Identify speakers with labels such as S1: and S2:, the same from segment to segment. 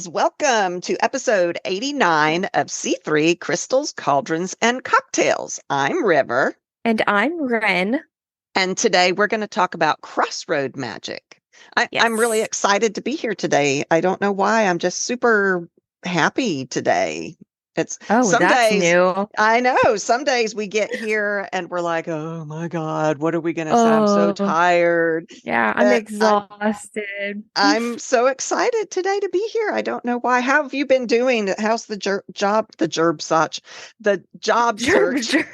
S1: guys. Welcome to episode 89 of C3 Crystals, Cauldrons, and Cocktails. I'm River.
S2: And I'm Wren.
S1: And today we're going to talk about Crossroad Magick. I'm really
S2: Yes.
S1: excited to be here today. I don't know why. I'm just super happy today. It's
S2: Oh,
S1: some
S2: that's
S1: days,
S2: new.
S1: I know, some days we get here and we're like, oh my God, what are we going to say? I'm so
S2: Oh,
S1: tired.
S2: yeah, I'm
S1: But
S2: exhausted.
S1: I'm so excited today to be here. I don't know why. How have you been doing? How's the Jerb Soch, the job
S2: Jerb,
S1: search?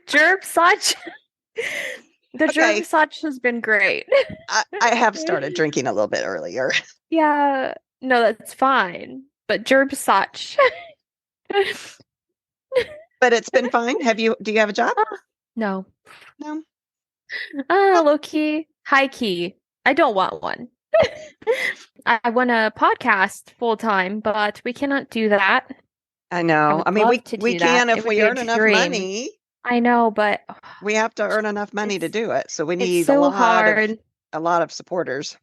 S2: Jerb Soch. The Jerb
S1: Okay,
S2: Soch has been great.
S1: I have started drinking a little bit earlier,
S2: Yeah, no, that's fine. But Jerb Soch.
S1: but it's been fine. Do you have a job?
S2: No.
S1: No.
S2: Low key, high key. I don't want one. I want a podcast full time, but we cannot do that.
S1: I
S2: I
S1: know.
S2: would
S1: I mean,
S2: love to
S1: we
S2: do that.
S1: can
S2: It
S1: if
S2: would
S1: we
S2: be a
S1: earn enough
S2: dream.
S1: money.
S2: I know, but
S1: We have to earn enough money to
S2: it's
S1: do it. So we
S2: it's
S1: need
S2: so hard.
S1: a lot of supporters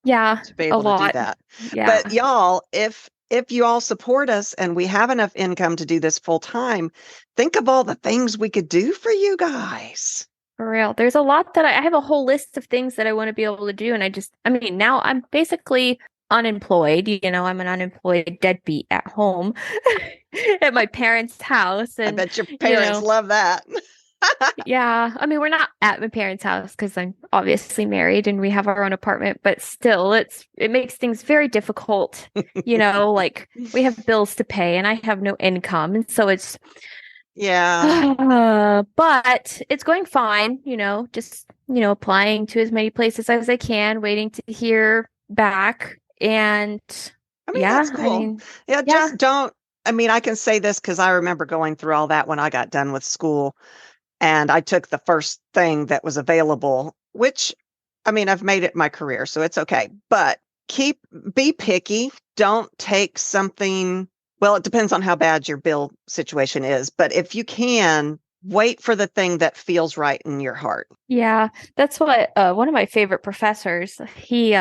S2: Yeah,
S1: to be
S2: a
S1: able to do
S2: lot.
S1: that. But
S2: Yeah,
S1: y'all, if you all support us and we have enough income to do this full time, think of all the things we could do for you guys.
S2: for real. There's a lot that I have a whole list of things that I want to be able to do, and I mean, now I'm basically unemployed. I'm an unemployed deadbeat at home at my parents' house,
S1: I
S2: and
S1: bet your
S2: you
S1: parents
S2: know,
S1: love that.
S2: yeah. I mean, we're not at my parents' house because I'm obviously married and we have our own apartment, but still, it makes things very difficult. Like we have bills to pay, and I have no income, and so it's
S1: Yeah.
S2: but it's going fine, just, applying to as many places as I can, waiting to hear back. And
S1: I mean,
S2: yeah,
S1: that's
S2: I
S1: cool.
S2: mean,
S1: Yeah,
S2: yeah,
S1: just don't. I mean, I can say this because I remember going through all that when I got done with school and I took the first thing that was available, which I mean, I've made it my career, so it's okay. But keep be picky. Don't take something, well, it depends on how bad your bill situation is, but if you can, wait for the thing that feels right in your heart.
S2: yeah, that's what one of my favorite professors, he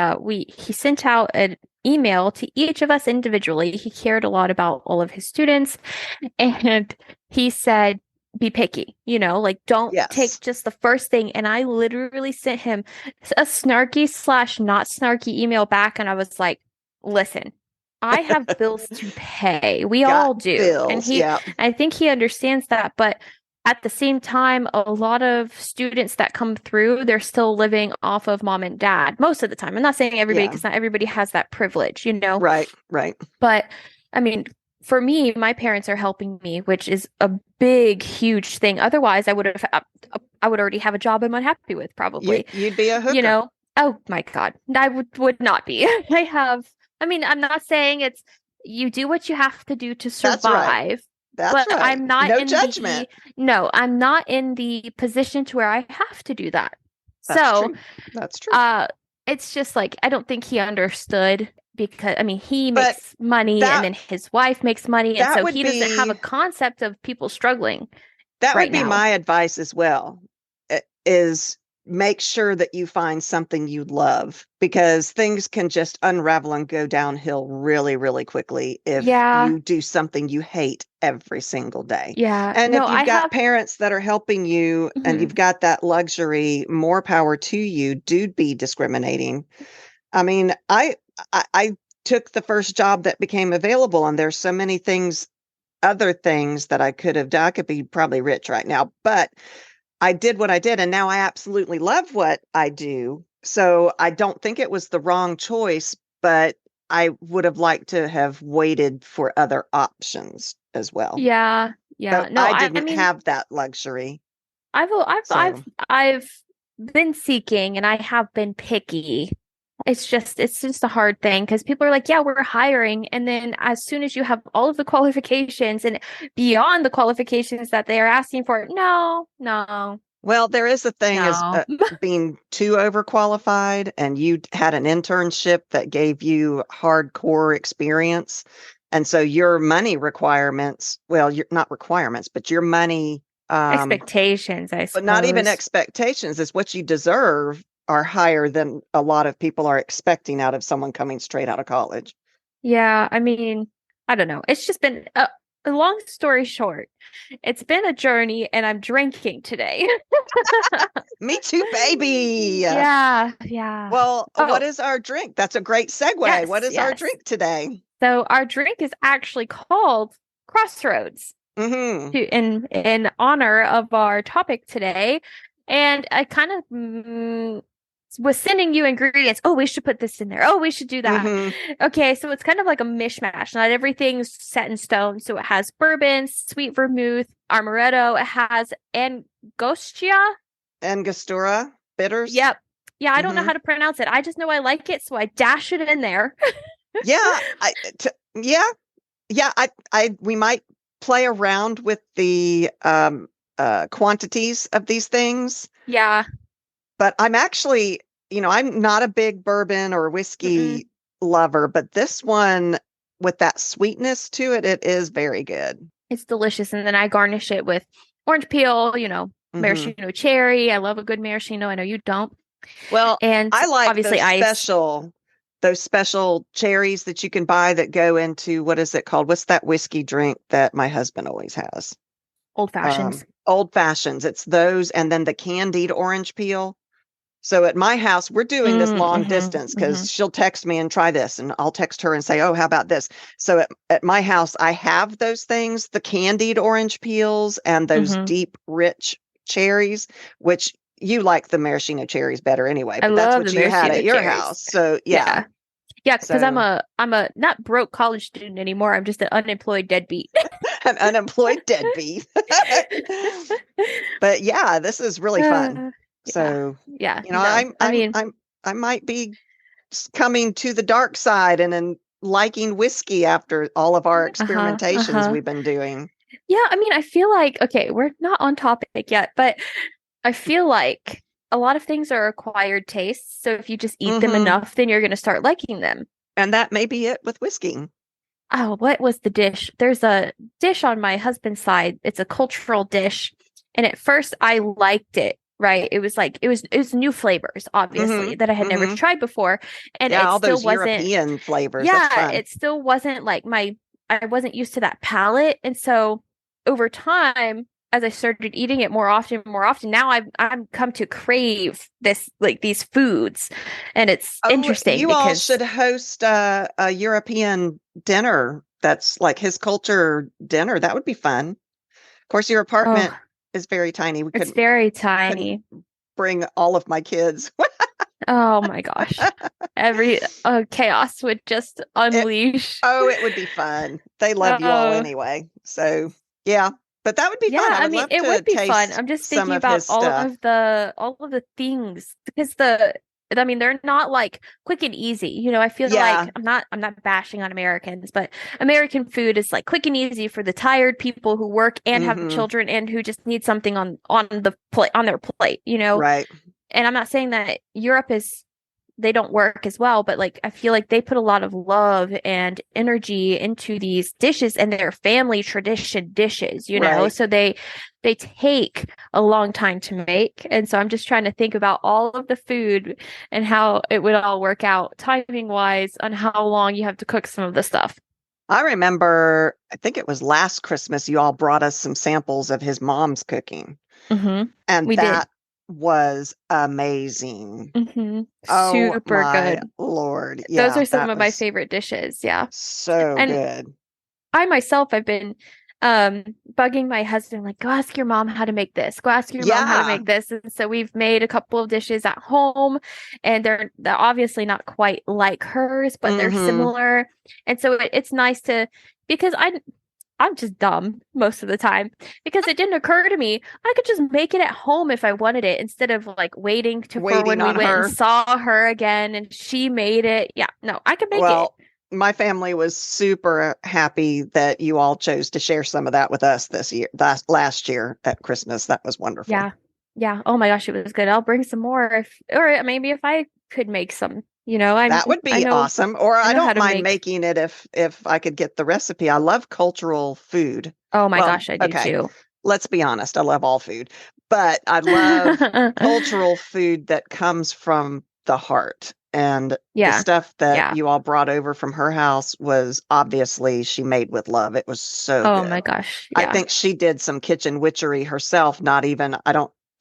S2: sent out an email to each of us individually. He cared a lot about all of his students, and he said, be picky, like don't
S1: Yes.
S2: take just the first thing. And I literally sent him a snarky slash not snarky email back. And I was like, listen, I have bills to pay. We
S1: Got
S2: all do. And
S1: bills. Yeah.
S2: I think he understands that. But at the same time, a lot of students that come through, they're still living off of mom and dad most of the time. I'm not saying everybody,
S1: Yeah.
S2: because not everybody has that privilege.
S1: Right. Right.
S2: But I mean, for me, my parents are helping me, which is a big, huge thing. Otherwise, I would already have a job I'm unhappy with, probably.
S1: You'd be a
S2: You
S1: hooker.
S2: know, oh my God, I would not be. I mean, I'm not saying it's you do what you have to do to
S1: That's right.
S2: survive,
S1: That's
S2: but
S1: right. No judgment.
S2: I'm not in the position to where I have to do that.
S1: That's
S2: So,
S1: true. That's true.
S2: it's just like I don't think he understood because I mean he
S1: But
S2: makes money and
S1: that
S2: then his wife makes money and
S1: that
S2: so
S1: would
S2: he doesn't have
S1: be
S2: a concept of people struggling
S1: that would
S2: right
S1: be
S2: now.
S1: my advice as well. Is make sure that you find something you love because things can just unravel and go downhill really, really quickly if
S2: Yeah,
S1: you do something you hate every single day.
S2: yeah.
S1: And
S2: No,
S1: if
S2: I
S1: you've got
S2: have
S1: parents that are helping you and you've
S2: mhm.
S1: got that luxury, more power to you. Do be discriminating. I mean, I took the first job that became available, and there's so many other things that I could have done. I could be probably rich right now, but I did what I did, and now I absolutely love what I do. So I don't think it was the wrong choice, but I would have liked to have waited for other options as well.
S2: Yeah, yeah.
S1: But
S2: No,
S1: I
S2: I
S1: didn't
S2: mean
S1: have that luxury.
S2: I've
S1: So,
S2: I've been seeking and I have been picky. It's just a hard thing because people are like, yeah, we're hiring. And then as soon as you have all of the qualifications and beyond the qualifications that they are asking for, no, no,
S1: well, there is a thing as
S2: no.
S1: being too overqualified, and you had an internship that gave you hardcore experience. And so your money requirements, well, you're not requirements, but your money,
S2: Expectations, I
S1: but not even
S2: suppose.
S1: expectations, is what you deserve are higher than a lot of people are expecting out of someone coming straight out of college.
S2: Yeah, I mean, I don't know. It's just been a long story short. It's been a journey and I'm drinking today.
S1: Me too, baby.
S2: Yeah, yeah.
S1: Well, what
S2: Oh,
S1: is our drink? That's a great segue. What
S2: yes,
S1: is our
S2: yes.
S1: drink today?
S2: So our drink is actually called Crossroads
S1: Mm-hmm.
S2: in honor of our topic today. And I kind of was sending you ingredients. Oh, we should put this in there. Oh, we should do that.
S1: Mm-hmm.
S2: Okay, so it's kind of like a mishmash. Not everything's set in stone. So it has bourbon, sweet vermouth, amaretto. It has angostia.
S1: Angostura bitters.
S2: Yep. Yeah, I don't know
S1: Mm-hmm.
S2: how to pronounce it. I just know I like it, so I dash it in there.
S1: Yeah, yeah, yeah. We might play around with the quantities of these things,
S2: Yeah.
S1: but I'm actually, I'm not a big bourbon or
S2: Mm-mm.
S1: whiskey lover, but this one with that sweetness to it, it is very good.
S2: It's delicious. And then I garnish it with orange peel,
S1: Hmm.
S2: maraschino cherry. I love a good maraschino. I know you don't.
S1: Well,
S2: And
S1: I like
S2: obviously ice,
S1: those special cherries that you can buy that go into, what is it called? What's that whiskey drink that my husband always has?
S2: old fashions.
S1: Old fashions. It's those and then the candied orange peel. So at my house, we're doing this long
S2: Mm-hmm,
S1: distance
S2: mm-hmm,
S1: because she'll text me and try this, and I'll text her and say, "Oh, how about this?" So at my house, I have those things, the candied orange peels and those
S2: mm-hmm.
S1: deep, rich cherries, which you like the maraschino cherries better anyway,
S2: I
S1: but that's
S2: love the
S1: what you had
S2: maraschino
S1: at your
S2: cherries.
S1: house. So yeah.
S2: Yeah. Yeah, because
S1: So
S2: I'm a not broke college student anymore. I'm just an unemployed deadbeat.
S1: an unemployed deadbeat. But yeah, this is really fun.
S2: Uh, yeah.
S1: So,
S2: Yeah. No. I mean,
S1: I might be coming to the dark side and then liking whiskey after all of our
S2: uh-huh,
S1: experimentations
S2: uh-huh.
S1: we've been doing.
S2: Yeah, I mean, I feel like, okay, we're not on topic yet, but I feel like a lot of things are acquired tastes. So if you just eat them
S1: Hmm.
S2: enough, then you're going to start liking them.
S1: And that may be it with whiskey.
S2: Oh, what was the dish? There's a dish on my husband's side. It's a cultural dish. And at first I liked it, right? It was new flavors,
S1: Hmm.
S2: obviously, that I had never
S1: Hmm.
S2: tried before. And
S1: Yeah,
S2: it
S1: all
S2: still
S1: those
S2: wasn't,
S1: European flavors. That's
S2: yeah,
S1: fun.
S2: it still wasn't like I wasn't used to that palate. And so over time, as I started eating it more often, now I'm come to crave this like these foods. And it's
S1: Oh,
S2: interesting
S1: you all
S2: because
S1: should host a European dinner that's like his culture dinner. That would be fun. Of course, your apartment
S2: oh,
S1: is very tiny. We
S2: it's
S1: couldn't
S2: very
S1: couldn't
S2: tiny.
S1: bring all of my kids.
S2: Oh my gosh. Every chaos would just
S1: It,
S2: unleash.
S1: oh, it would be fun. They love you all
S2: Oh,
S1: anyway. So, yeah, but that would be
S2: yeah,
S1: fun. I
S2: I
S1: would
S2: mean,
S1: love
S2: it
S1: to
S2: would be fun.
S1: taste
S2: I'm just
S1: some
S2: thinking
S1: of
S2: about
S1: his stuff.
S2: all of the things because I mean, they're not like quick and easy. I feel
S1: Yeah.
S2: like I'm not bashing on Americans, but American food is like quick and easy for the tired people who work and have
S1: Hmm.
S2: children and who just need something on the plate on their plate.
S1: Right.
S2: And I'm not saying that Europe is they don't work as well, but like I feel like they put a lot of love and energy into these dishes and their family tradition dishes.
S1: Right.
S2: So they take a long time to make. And so I'm just trying to think about all of the food and how it would all work out timing wise on how long you have to cook some of the stuff.
S1: I remember, I think it was last Christmas, you all brought us some samples of his mom's cooking,
S2: Hmm.
S1: and
S2: We did.
S1: that was amazing. Oh
S2: Super
S1: my
S2: good.
S1: Lord.
S2: Those
S1: Yeah,
S2: are some
S1: that
S2: of my
S1: was
S2: favorite dishes. Yeah.
S1: so
S2: And
S1: good.
S2: I myself have been bugging my husband like go ask your mom how to make this. Go ask your mom how to
S1: Yeah.
S2: make this. And so we've made a couple of dishes at home and they're obviously not quite like hers, but they're
S1: Hmm.
S2: similar. And so it's nice to because I'm just dumb most of the time because it didn't occur to me I could just make it at home if I wanted it instead of like waiting for
S1: Waiting
S2: when we
S1: on
S2: went and
S1: her.
S2: saw her again and she made it. Yeah, no, I could make it.
S1: Well, my family was super happy that you all chose to share some of that with us this year, last year at Christmas. That was wonderful.
S2: Yeah. Yeah. Oh my gosh, it was good. I'll bring some more if or maybe if I could make some.
S1: That would
S2: I
S1: be
S2: know
S1: awesome. Or
S2: I
S1: I
S2: know how
S1: don't
S2: to
S1: mind
S2: make.
S1: making it if I could get the recipe. I love cultural food.
S2: Oh my
S1: Well,
S2: gosh, I do
S1: okay,
S2: too.
S1: let's be honest. I love all food, but I love cultural food that comes from the heart. And the
S2: Yeah.
S1: stuff that
S2: Yeah.
S1: you all brought over from her house was obviously she made with love. It was so
S2: Oh
S1: good.
S2: my gosh.
S1: I
S2: Yeah.
S1: think she did some kitchen witchery herself. Not even,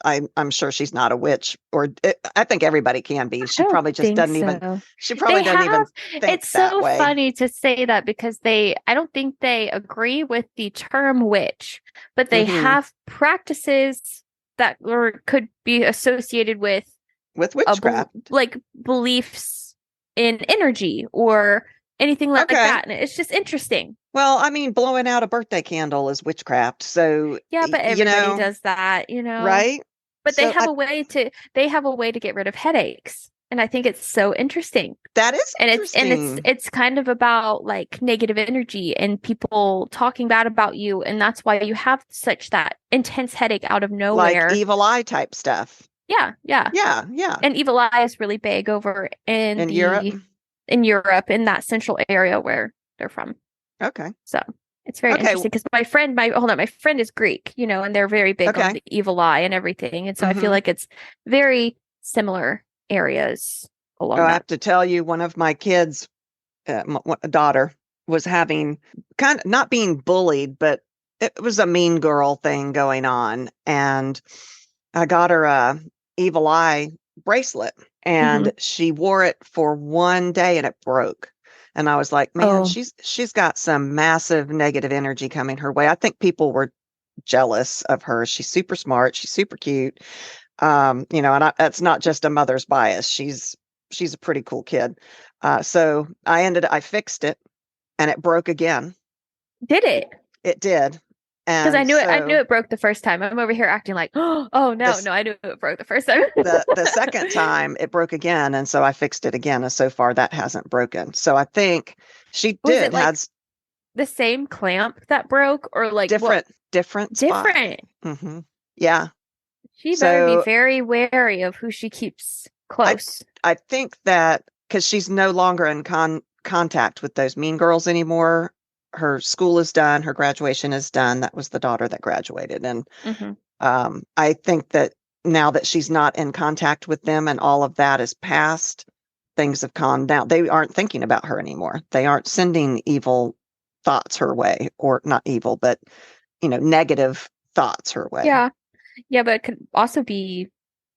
S1: I'm sure she's not a witch, I think everybody can be.
S2: I
S1: She
S2: don't
S1: probably just
S2: think
S1: doesn't even,
S2: so.
S1: she probably
S2: They
S1: doesn't
S2: have,
S1: even think
S2: it's
S1: that
S2: so
S1: way.
S2: funny to say that because I don't think they agree with the term witch, but they
S1: Hmm.
S2: have practices that could be associated
S1: With
S2: a
S1: witchcraft.
S2: like beliefs in energy or anything like
S1: Okay.
S2: that. And it's just interesting.
S1: Well, I mean, blowing out a birthday candle is witchcraft. So,
S2: Yeah, but
S1: you
S2: everybody
S1: know,
S2: does that, you know.
S1: right?
S2: But
S1: So
S2: they have a way to get rid of headaches. And I think it's so interesting.
S1: that is
S2: And
S1: interesting.
S2: it's kind of about like negative energy and people talking bad about you, and that's why you have such that intense headache out of
S1: Like
S2: nowhere.
S1: evil eye type stuff.
S2: Yeah, yeah.
S1: Yeah, yeah.
S2: And evil eye is really big over
S1: In Europe.
S2: in Europe, in that central area where they're from.
S1: Okay.
S2: So it's very
S1: Okay.
S2: interesting because my friend is Greek, you know, and they're very big on
S1: Okay.
S2: the evil eye and everything. And so I feel
S1: Hmm.
S2: like it's very similar areas
S1: Oh,
S2: along
S1: I
S2: that.
S1: have to tell you, one of my kids, a daughter, was having kind of not being bullied, but it was a mean girl thing going on. And I got her a evil eye bracelet
S2: Hmm.
S1: and she wore it for one day and it broke. And I was like, man,
S2: Oh,
S1: she's got some massive negative energy coming her way. I think people were jealous of her. She's super smart. She's super cute. And that's not just a mother's bias. She's a pretty cool kid. So I fixed it and it broke again.
S2: did it?
S1: It did.
S2: Because
S1: And
S2: I knew
S1: so
S2: it broke the first time. I'm over here acting like, oh no,
S1: this
S2: no, I knew it broke the first time.
S1: the second time it broke again, and so I fixed it again, and so far that hasn't broken. So I think she
S2: Was it
S1: did
S2: like
S1: has
S2: the same clamp that broke, or like what
S1: different spot.
S2: different?
S1: Hmm. Yeah.
S2: She better be
S1: So
S2: very wary of who she keeps
S1: I
S2: close.
S1: I think that because she's no longer in contact with those mean girls anymore, her school is done, her graduation is done. That was the daughter that graduated, and
S2: Hmm.
S1: I think that now that she's not in contact with them and all of that is past, things have calmed down. They aren't thinking about her anymore. They aren't sending evil thoughts her way, or not evil, but negative thoughts her way.
S2: Yeah, yeah, but it could also be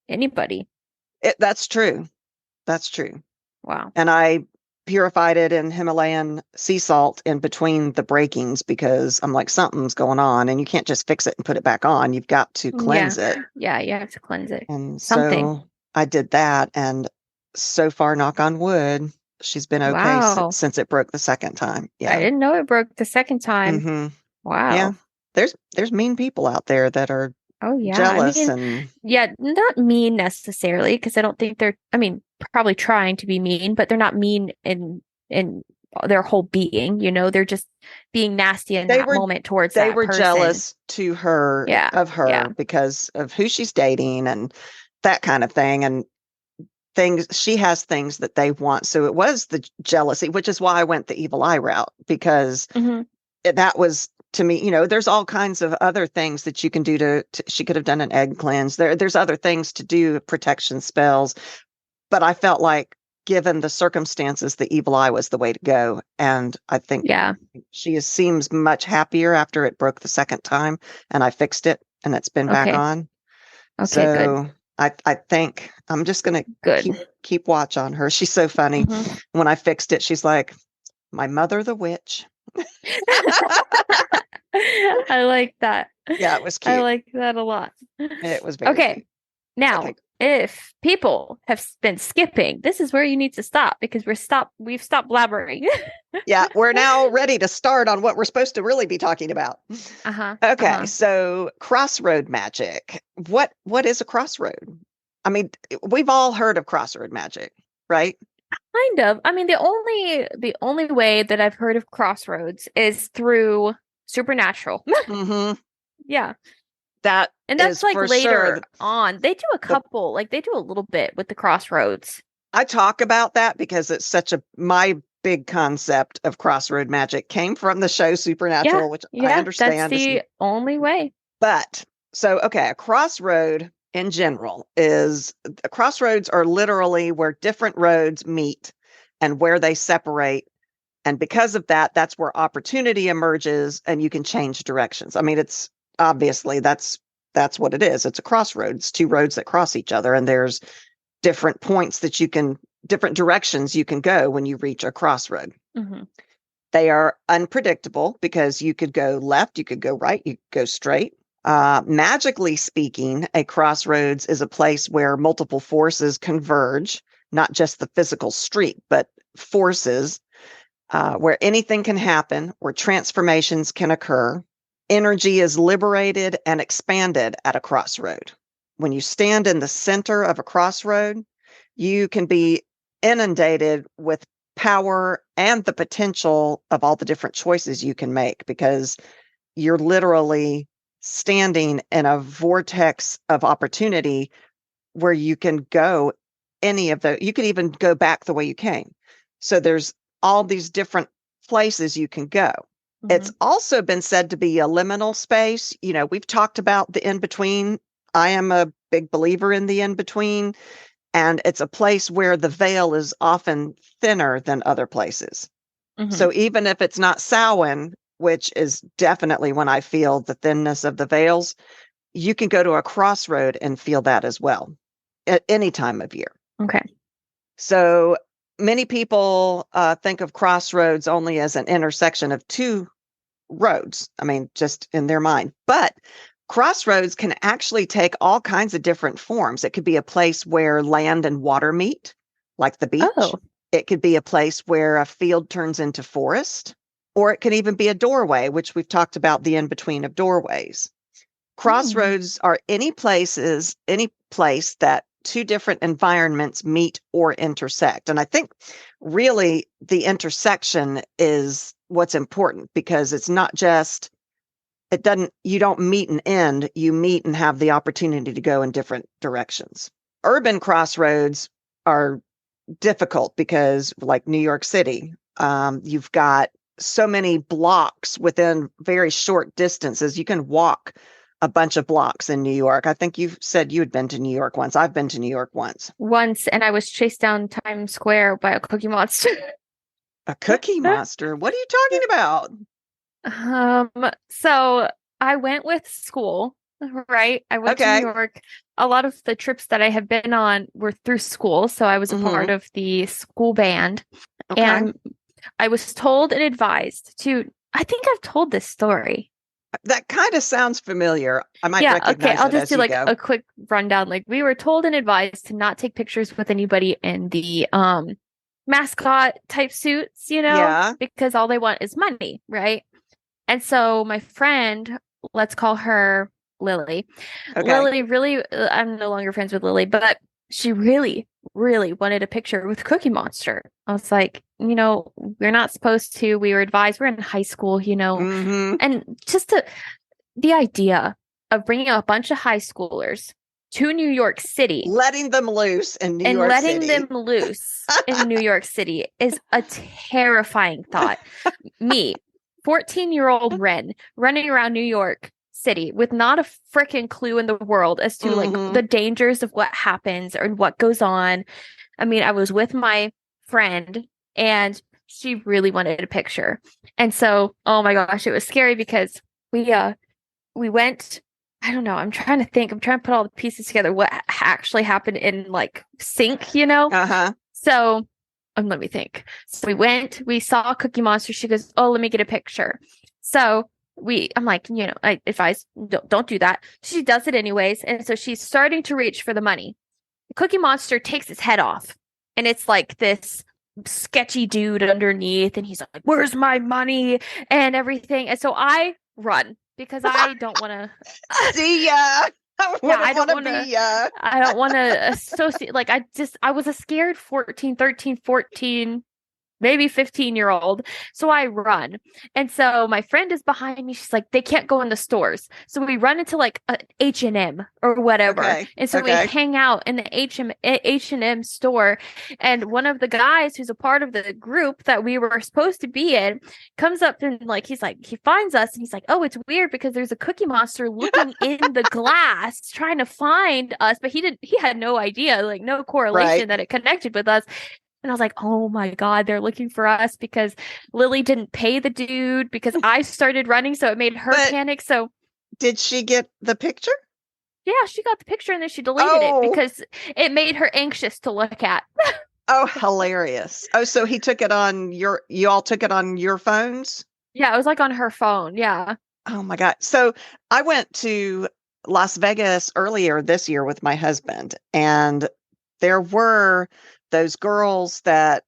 S2: anybody.
S1: That's true. That's true.
S2: Wow.
S1: And I purified it in Himalayan sea salt in between the breakings because I'm like, something's going on, and you can't just fix it and put it back on. You've got to
S2: Yeah,
S1: cleanse it.
S2: yeah, you have to cleanse it.
S1: And
S2: Something.
S1: so I did that, and so far, knock on wood, she's been okay
S2: Wow.
S1: since it broke the second time.
S2: I
S1: Yeah.
S2: didn't know it broke the second time.
S1: Hmm. Yeah.
S2: Wow.
S1: There's mean people out there that are
S2: Oh yeah. I
S1: jealous
S2: mean,
S1: and
S2: yeah, not mean necessarily because I don't think I mean, probably trying to be mean, but they're not mean in their whole being, you know, they're just being nasty in
S1: they
S2: that
S1: were
S2: moment towards
S1: they
S2: that
S1: were
S2: person.
S1: jealous to her
S2: Yeah.
S1: of
S2: Yeah.
S1: her because of who she's dating and that kind of thing. And things she has things that they want. So it was the jealousy, which is why I went the evil eye route, because
S2: Hmm.
S1: that was to me, there's all kinds of other things that you can do she could have done an egg cleanse. There's other things to do, protection spells, but I felt like given the circumstances, the evil eye was the way to go. And I think
S2: Yeah.
S1: seems much happier after it broke the second time and I fixed it and it's been back
S2: Okay.
S1: on.
S2: Okay, good.
S1: So I think I'm just gonna
S2: Good.
S1: keep watch on her. She's so funny.
S2: Hmm.
S1: When I fixed it, she's like, "My mother, the witch."
S2: I like that.
S1: Yeah, it was
S2: I
S1: cute.
S2: like that a lot.
S1: It was very
S2: Okay.
S1: cute.
S2: Now,
S1: Okay.
S2: if people have been skipping, this is where you need to stop because we've stopped blabbering.
S1: Yeah, we're now ready to start on what we're supposed to really be talking about.
S2: Uh-huh.
S1: Okay,
S2: Uh-huh.
S1: so Crossroad Magic. What is a crossroad? I mean, we've all heard of Crossroad Magic, right?
S2: Kind of. I mean, the only way that I've heard of Crossroads is through Supernatural.
S1: Hmm.
S2: Yeah.
S1: That
S2: And that's
S1: is
S2: like
S1: for sure.
S2: later on. They do a
S1: The
S2: couple, like they do a little bit with the Crossroads.
S1: I talk about that because it's such my big concept of Crossroad Magic came from the show
S2: Yeah.
S1: Supernatural, which I
S2: Yeah, that's
S1: understand is,
S2: the only way.
S1: but so okay, a crossroad in general is crossroads are literally where different roads meet and where they separate. And because of that, that's where opportunity emerges and you can change directions. I mean, it's obviously that's what it is. It's a crossroads, two roads that cross each other, and there's different points that you can, different directions you can go when you reach a crossroad.
S2: Mm-hmm.
S1: They are unpredictable because you could go left, you could go right, you could go straight. Magically speaking, a crossroads is a place where multiple forces converge, not just the physical street, but forces where anything can happen, where transformations can occur. Energy is liberated and expanded at a crossroad. When you stand in the center of a crossroad, you can be inundated with power and the potential of all the different choices you can make because you're literally standing in a vortex of opportunity where you can go any of the, you can even go back the way you came. So there's all these different places you can go. Mm-hmm. It's also been said to be a liminal space. You know, we've talked about the in-between. I am a big believer in the in-between, and it's a place where the veil is often thinner than other places. Mm-hmm. So even if it's not Samhain, which is definitely when I feel the thinness of the veils, you can go to a crossroad and feel that as well at any time of year.
S2: Okay.
S1: So many people think of crossroads only as an intersection of two roads. I mean, just in their mind. But crossroads can actually take all kinds of different forms. It could be a place where land and water meet, like the beach. Oh. It could be a place where a field turns into forest, or it can even be a doorway, which we've talked about the in-between of doorways. Crossroads are any place that two different environments meet or intersect. And I think really the intersection is what's important because it's not just, you don't meet and end, you meet and have the opportunity to go in different directions. Urban crossroads are difficult because like New York City, you've got so many blocks within very short distances. You can walk a bunch of blocks in New York. I think you said you had been to New York once. I've been to New York once.
S2: Once, and I was chased down Times Square by a Cookie Monster.
S1: A Cookie Monster? What are you talking
S2: about? So I went with school, right? I went to New York. A lot of the trips that I have been on were through school. So I was a part of the school band. Okay. And I was told and advised to, I think I've told this story.
S1: That kind of sounds familiar. I might recognize it.
S2: I'll just do like
S1: go.
S2: a quick rundown. Like we were told and advised to not take pictures with anybody in the mascot type suits, because all they want is money, right? And so my friend, let's call her Lily. Okay. Lily really, I'm no longer friends with Lily, but she really, really wanted a picture with Cookie Monster. I was like, we're not supposed to. We were advised. We're in high school, and just the idea of bringing a bunch of high schoolers to New York City,
S1: letting them loose in New York City,
S2: and letting them loose in New York City is a terrifying thought. Me, 14-year-old Wren, running around New York City with not a freaking clue in the world as to like the dangers of what happens or what goes on. I mean, I was with my friend and she really wanted a picture. And so, oh my gosh, it was scary because we went, I don't know, I'm trying to think, I'm trying to put all the pieces together, what actually happened in like sync, So let me think. So we saw Cookie Monster. She goes, oh, let me get a picture. So I'm like, I advise, don't do that. She does it anyways. And so she's starting to reach for the money. The Cookie Monster takes his head off and it's like this sketchy dude underneath. And he's like, where's my money and everything. And so I run because I don't want to
S1: see ya. I
S2: don't want to associate. Like I was a scared 13, 14 maybe 15-year-old. So I run. And so my friend is behind me. She's like, they can't go in the stores. So we run into like a H&M or whatever.
S1: Okay.
S2: And so we
S1: Okay.
S2: hang out in the H&M store. And one of the guys who's a part of the group that we were supposed to be in comes up and like, he's like, he finds us and he's like, oh, it's weird because there's a Cookie Monster looking in the glass trying to find us. But he had no idea, like no
S1: Right.
S2: correlation that it connected with us. And I was like, oh my God, they're looking for us because Lily didn't pay the dude because I started running. So it made her
S1: But
S2: panic. So
S1: did she get the picture?
S2: yeah, she got the picture and then she deleted it
S1: Oh,
S2: because it made her anxious to look at.
S1: oh, hilarious. Oh, so you all took it on your phones?
S2: Yeah, it was like on her phone. Yeah.
S1: Oh my God. So I went to Las Vegas earlier this year with my husband, and there were those girls that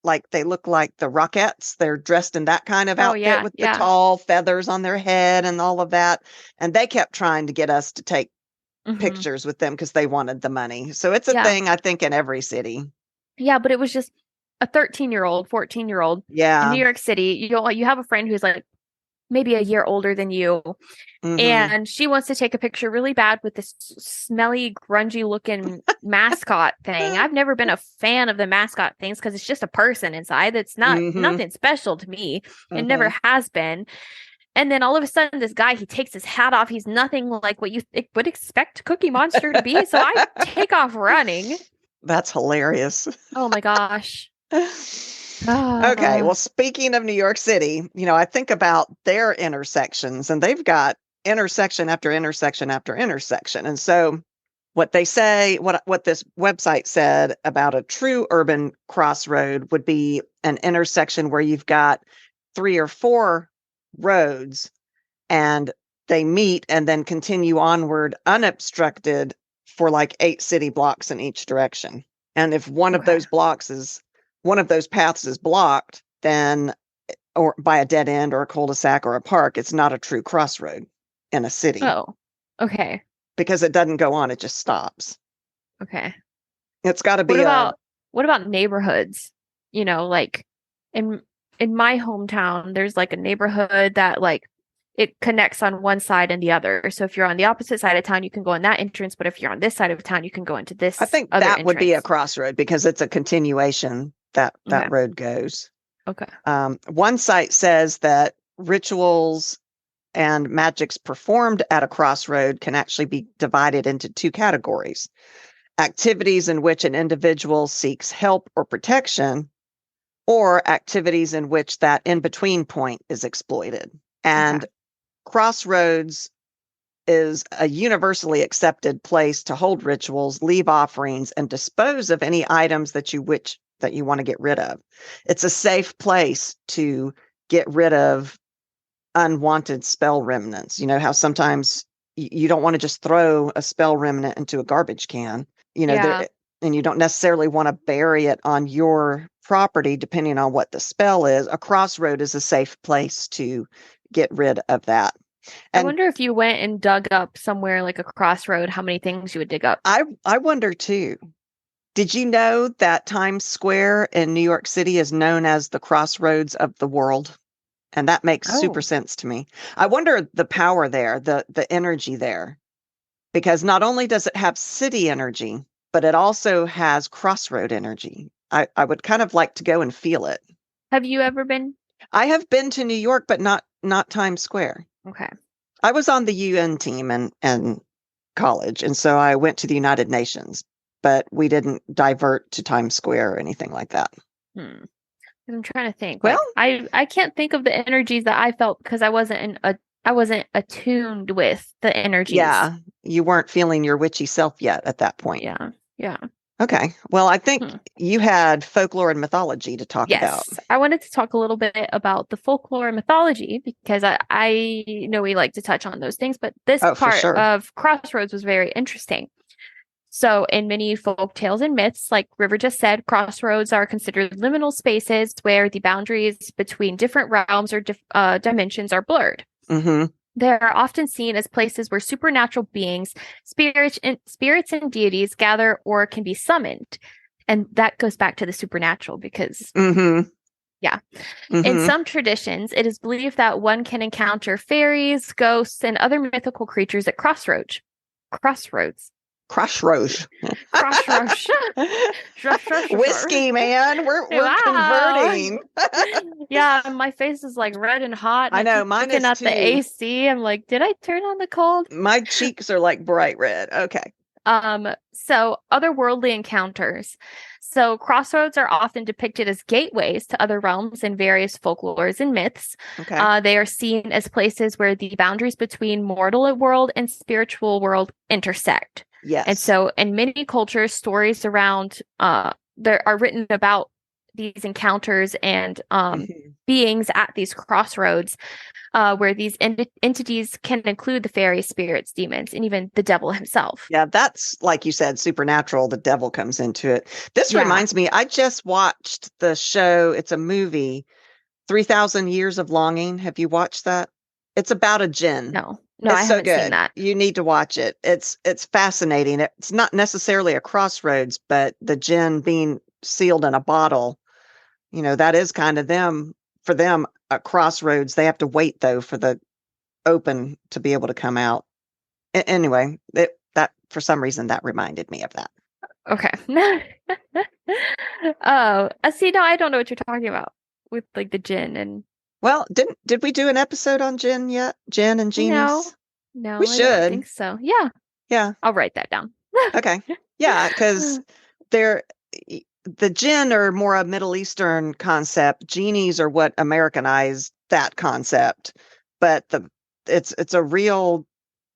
S1: like they look like the Rockettes. They're dressed in that kind of
S2: Oh,
S1: outfit
S2: yeah.
S1: with the
S2: Yeah.
S1: tall feathers on their head and all of that. And they kept trying to get us to take
S2: Hmm.
S1: pictures with them because they wanted the money. So it's a
S2: Yeah.
S1: thing, I think, in every city.
S2: Yeah. But it was just a 13-year-old, 14-year-old in New
S1: Yeah.
S2: York City. You have a friend who's like maybe a year older than you.
S1: Hmm.
S2: And she wants to take a picture really bad with this smelly, grungy looking mascot thing. I've never been a fan of the mascot things because it's just a person inside. It's not
S1: Hmm.
S2: nothing special to me. It
S1: Hmm.
S2: never has been. And then all of a sudden, this guy, he takes his hat off. He's nothing like what you would expect Cookie Monster to be. So I take off running.
S1: That's hilarious.
S2: Oh my gosh.
S1: Okay,
S2: Ah,
S1: well, speaking of New York City, I think about their intersections, and they've got intersection after intersection after intersection. And so what they say, what this website said about a true urban crossroad would be an intersection where you've got three or four roads and they meet and then continue onward unobstructed for like 8 city blocks in each direction. And if
S2: okay.
S1: one of those paths is blocked, then or by a dead end or a cul-de-sac or a park, it's not a true crossroad in a city
S2: Oh, okay.
S1: because it doesn't go on, it just stops.
S2: Okay.
S1: It's got to
S2: What
S1: be a
S2: about what about neighborhoods? Like in in my hometown, there's like a neighborhood that like it connects on one side and the other. So if you're on the opposite side of town, you can go in that entrance, but if you're on this side of town, you can go into
S1: I
S2: this
S1: think
S2: other
S1: that would be a
S2: entrance.
S1: crossroad because it's a continuation that
S2: Okay.
S1: road goes.
S2: Okay.
S1: One site says that rituals and magics performed at a crossroad can actually be divided into two categories: activities in which an individual seeks help or protection, or activities in which that in between point is exploited.
S2: Okay.
S1: And crossroads is a universally accepted place to hold rituals, leave offerings, and dispose of any items that you want to get rid of. It's a safe place to get rid of unwanted spell remnants. You know how sometimes you don't want to just throw a spell remnant into a garbage can,
S2: Yeah.
S1: there, and you don't necessarily want to bury it on your property, depending on what the spell is. A crossroad is a safe place to get rid of that.
S2: I
S1: And
S2: wonder if you went and dug up somewhere like a crossroad, how many things you would dig up.
S1: I wonder too. Did you know that Times Square in New York City is known as the crossroads of the world? And that makes super
S2: Oh,
S1: sense to me. I wonder the power there, the energy there, because not only does it have city energy, but it also has crossroad energy. I would kind of like to go and feel it.
S2: have you ever been?
S1: I have been to New York, but not Times Square.
S2: Okay.
S1: I was on the UN team and college, and so I went to the United Nations, but we didn't divert to Times Square or anything like that.
S2: Hmm. I'm trying to think.
S1: Well,
S2: Like I can't think of the energies that I felt because I wasn't attuned with the energies.
S1: yeah, you weren't feeling your witchy self yet at that point.
S2: Yeah. Yeah.
S1: Okay. Well, I think
S2: Hmm.
S1: you had folklore and mythology to talk about.
S2: Yes. I wanted to talk a little bit about the folklore and mythology because I know we like to touch on those things, but this
S1: Oh, for
S2: part
S1: sure.
S2: of Crossroads was very interesting. So, in many folk tales and myths, like River just said, crossroads are considered liminal spaces where the boundaries between different realms or dimensions are blurred.
S1: Hmm.
S2: They're often seen as places where supernatural beings, spirits and deities gather or can be summoned. And that goes back to the supernatural because
S1: Hmm.
S2: Yeah. In
S1: Mm-hmm.
S2: some traditions, it is believed that one can encounter fairies, ghosts, and other mythical creatures at crossroads. Crossroads.
S1: Crossroads.
S2: Crossroads.
S1: Whiskey, man. We're
S2: Wow.
S1: converting.
S2: Yeah, my face is like red and hot, and
S1: I
S2: I
S1: know,
S2: keep
S1: mine
S2: looking
S1: is
S2: at the
S1: too.
S2: AC. I'm like, did I turn on the cold?
S1: My cheeks are like bright red. Okay.
S2: So otherworldly encounters. So crossroads are often depicted as gateways to other realms in various folklores and myths.
S1: Okay.
S2: They are seen as places where the boundaries between mortal world and spiritual world intersect. And
S1: Yes.
S2: so in many cultures, stories around there are written about these encounters and
S1: Mhm.
S2: beings at these crossroads where these entities can include the fairies, spirits, demons, and even the devil himself.
S1: Yeah, that's like you said, supernatural. The devil comes into it. This
S2: Yeah.
S1: reminds me, I just watched the show. It's a movie, 3,000 Years of Longing. Have you watched that? It's about a djinn.
S2: No, no, I
S1: It's so
S2: haven't seen
S1: good.
S2: that.
S1: You need to watch it. It's fascinating. It's not necessarily a crossroads, but the djinn being sealed in a bottle, that is kind of them for them a crossroads. They have to wait though for the open to be able to come out. Anyway, that for some reason that reminded me of that.
S2: Okay. Oh, see, no, I don't know what you're talking about with like the gin and
S1: Well, did we do an episode on Jinn yet? Jinn and
S2: no,
S1: genies? We
S2: no, I don't
S1: should.
S2: think so. Yeah,
S1: Yeah.
S2: I'll write that down.
S1: Okay. Yeah, because they're the jinn are more a Middle Eastern concept. Genies are what Americanized that concept. But it's a real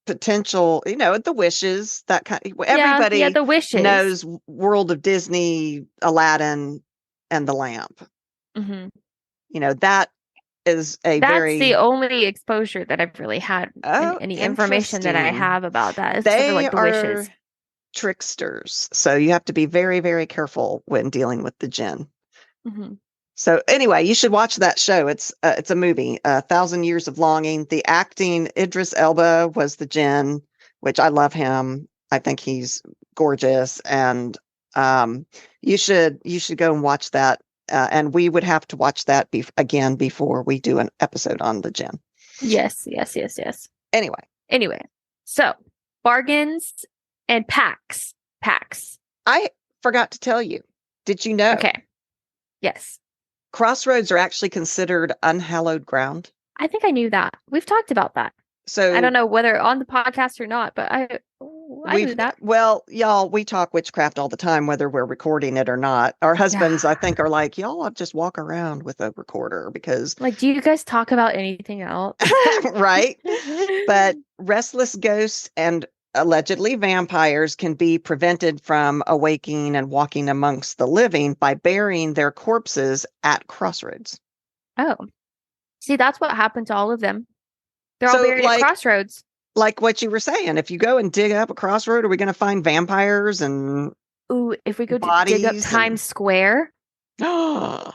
S1: potential, the wishes, that kind
S2: Yeah, yeah,
S1: everybody
S2: the wishes.
S1: knows World of Disney, Aladdin, and the lamp.
S2: Hmm.
S1: That is a
S2: That's the
S1: very
S2: only exposure that I've really had and
S1: oh,
S2: any information that I
S1: interesting.
S2: have about that is because of
S1: They
S2: like the
S1: are
S2: wishes.
S1: tricksters. So you have to be very, very careful when dealing with the jinn.
S2: Hmm.
S1: So anyway, you should watch that show. It's a movie, Thousand Years of Longing. The acting, Idris Elba was the jinn, which I love him. I think he's gorgeous, and um, you should go and watch that. And we would have to watch that again before we do an episode on the jinn.
S2: Yes, yes, yes, yes.
S1: Anyway,
S2: Anyway, so bargains and packs. Packs.
S1: I forgot to tell you. Did you know
S2: Okay. Yes.
S1: crossroads are actually considered unhallowed ground?
S2: I think I knew that. We've talked about that. I
S1: So
S2: don't know whether on the podcast or not, but I knew that.
S1: well, y'all, we talk witchcraft all the time, whether we're recording it or not. Our husbands, I
S2: Yeah.
S1: think, are like, y'all just walk around with a recorder because,
S2: Like, do you guys talk about anything else?
S1: right? But restless ghosts and allegedly vampires can be prevented from awaking and walking amongst the living by burying their corpses at crossroads.
S2: Oh, see, that's what happened to all of them. They're all
S1: So,
S2: buried at crossroads.
S1: like what you were saying, if you go and dig up a crossroad, are we going to find vampires and
S2: Ooh, if we go to dig up
S1: bodies and
S2: Times Square,
S1: oh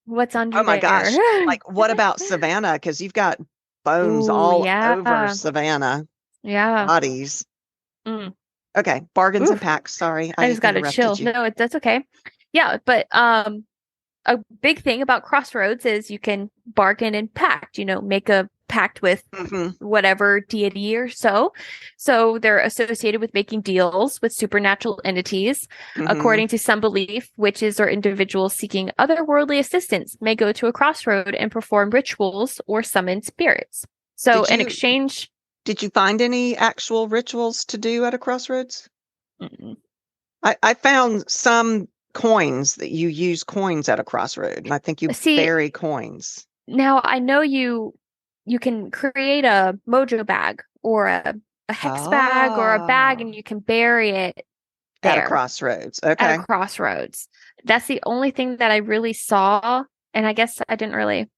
S2: what's under
S1: my
S2: there?
S1: gosh, like what about Savannah? Because you've got bones
S2: Ooh,
S1: all over
S2: yeah.
S1: Savannah,
S2: Yeah.
S1: bodies.
S2: Mm.
S1: Okay, bargains and
S2: Oof.
S1: packs. Sorry,
S2: I
S1: I
S2: just got to chill.
S1: interrupted you.
S2: No, that's okay. Yeah, but a big thing about crossroads is you can bargain and pact, make a pact with
S1: Hmm.
S2: whatever deity or so. So they're associated with making deals with supernatural entities.
S1: Hmm.
S2: According to some belief, witches or individuals seeking otherworldly assistance may go to a crossroad and perform rituals or summon spirits. So
S1: Did
S2: in
S1: you
S2: exchange,
S1: did you find any actual rituals to do at a crossroads?
S2: mm,
S1: I found some coins that you use coins at a crossroad, and I think you
S2: see,
S1: bury coins
S2: now I know you can create a mojo bag or a hex bag or a bag
S1: ah
S2: and you can bury it
S1: at a
S2: there
S1: crossroads.
S2: at a
S1: Okay.
S2: crossroads. That's the only thing that I really saw. And I guess I didn't really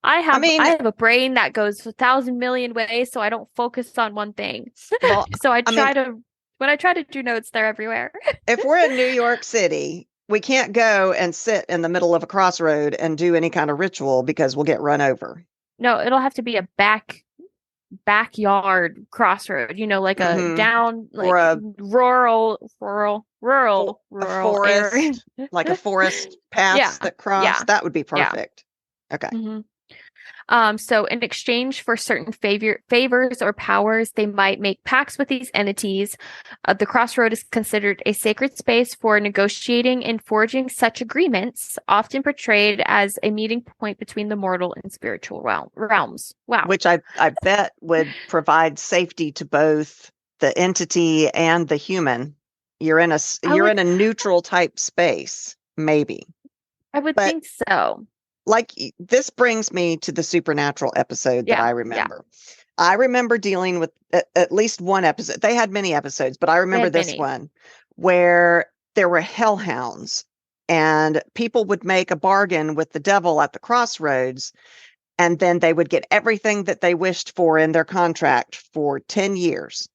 S1: I
S2: I
S1: mean,
S2: have a brain that goes 1,000,000,000 ways, so I don't focus on one thing.
S1: well,
S2: So
S1: I mean,
S2: when I try to do notes, they're everywhere.
S1: if we're in New York City, we can't go and sit in the middle of a crossroad and do any kind of ritual because we'll get run over.
S2: No, it'll have to be a back. backyard crossroad, like a
S1: Hmm.
S2: down,
S1: Or
S2: like
S1: a
S2: rural area.
S1: forest, like a forest
S2: Yeah,
S1: paths that cross.
S2: yeah,
S1: That would be
S2: yeah.
S1: perfect. Okay.
S2: hmm So in exchange for certain favors or powers, they might make pacts with these entities. The crossroad is considered a sacred space for negotiating and forging such agreements, often portrayed as a meeting point between the mortal and spiritual realms. Wow.
S1: Which I bet would provide safety to both the entity and the human.
S2: I
S1: You're
S2: would
S1: in a neutral type space, maybe.
S2: I would
S1: But
S2: think so.
S1: this brings me to the supernatural episode that
S2: Yeah,
S1: I
S2: yeah.
S1: remember. I remember dealing with at least one episode. They had many episodes, but I
S2: They
S1: remember
S2: had
S1: this
S2: many.
S1: one where there were hellhounds and people would make a bargain with the devil at the crossroads, and then they would get everything that they wished for in their contract for 10 years.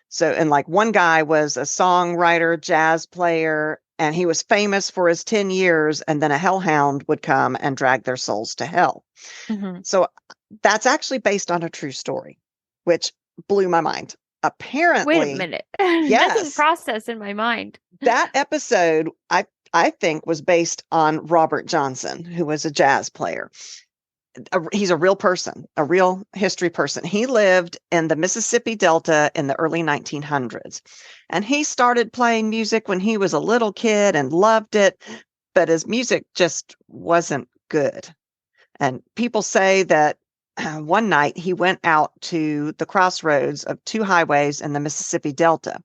S1: So, and like one guy was a songwriter, jazz player, and he was famous for his 10 years. And then a hellhound would come and drag their souls to hell.
S2: hmm
S1: So that's actually based on a true story, which blew my mind.
S2: Wait a
S1: Apparently,
S2: minute. That didn't
S1: yes,
S2: process in my mind.
S1: that episode I think was based on Robert Johnson, who was a jazz player. He's a real person, a real history person. He lived in the Mississippi Delta in the early 1900s. And he started playing music when he was a little kid and loved it, but his music just wasn't good. And people say that one night he went out to the crossroads of two highways in the Mississippi Delta.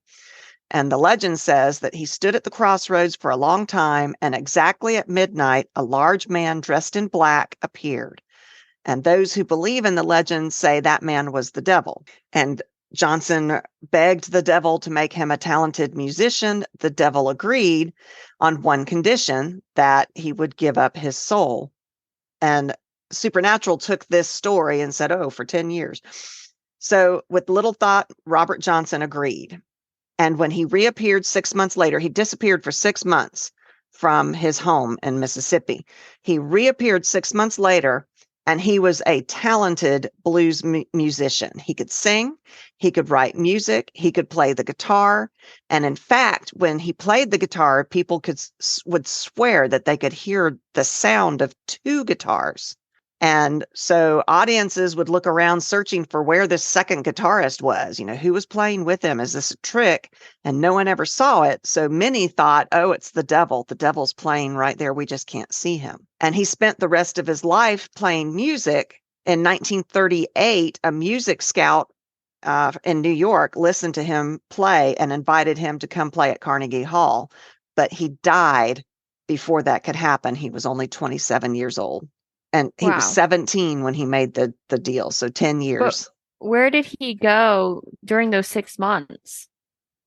S1: And the legend says that he stood at the crossroads for a long time, and exactly at midnight, a large man dressed in black appeared. And those who believe in the legend say that man was the devil. And Johnson begged the devil to make him a talented musician. The devil agreed on one condition, that he would give up his soul. And Supernatural took this story and said, oh, for 10 years. So with little thought, Robert Johnson agreed. And when he reappeared 6 months later, he disappeared for 6 months from his home in Mississippi. He reappeared 6 months later, and he was a talented blues musician. He could sing, he could write music, he could play the guitar. And in fact, when he played the guitar, people would swear that they could hear the sound of two guitars. And so audiences would look around searching for where this second guitarist was, who was playing with him. Is this a trick? And no one ever saw it. So many thought, oh, it's the devil. The devil's playing right there. We just can't see him. And he spent the rest of his life playing music. In 1938, a music scout in New York listened to him play and invited him to come play at Carnegie Hall. But he died before that could happen. He was only 27 years old. And he was
S2: Wow.
S1: 17 when he made the deal. So 10
S2: But
S1: years.
S2: where did he go during those 6 months?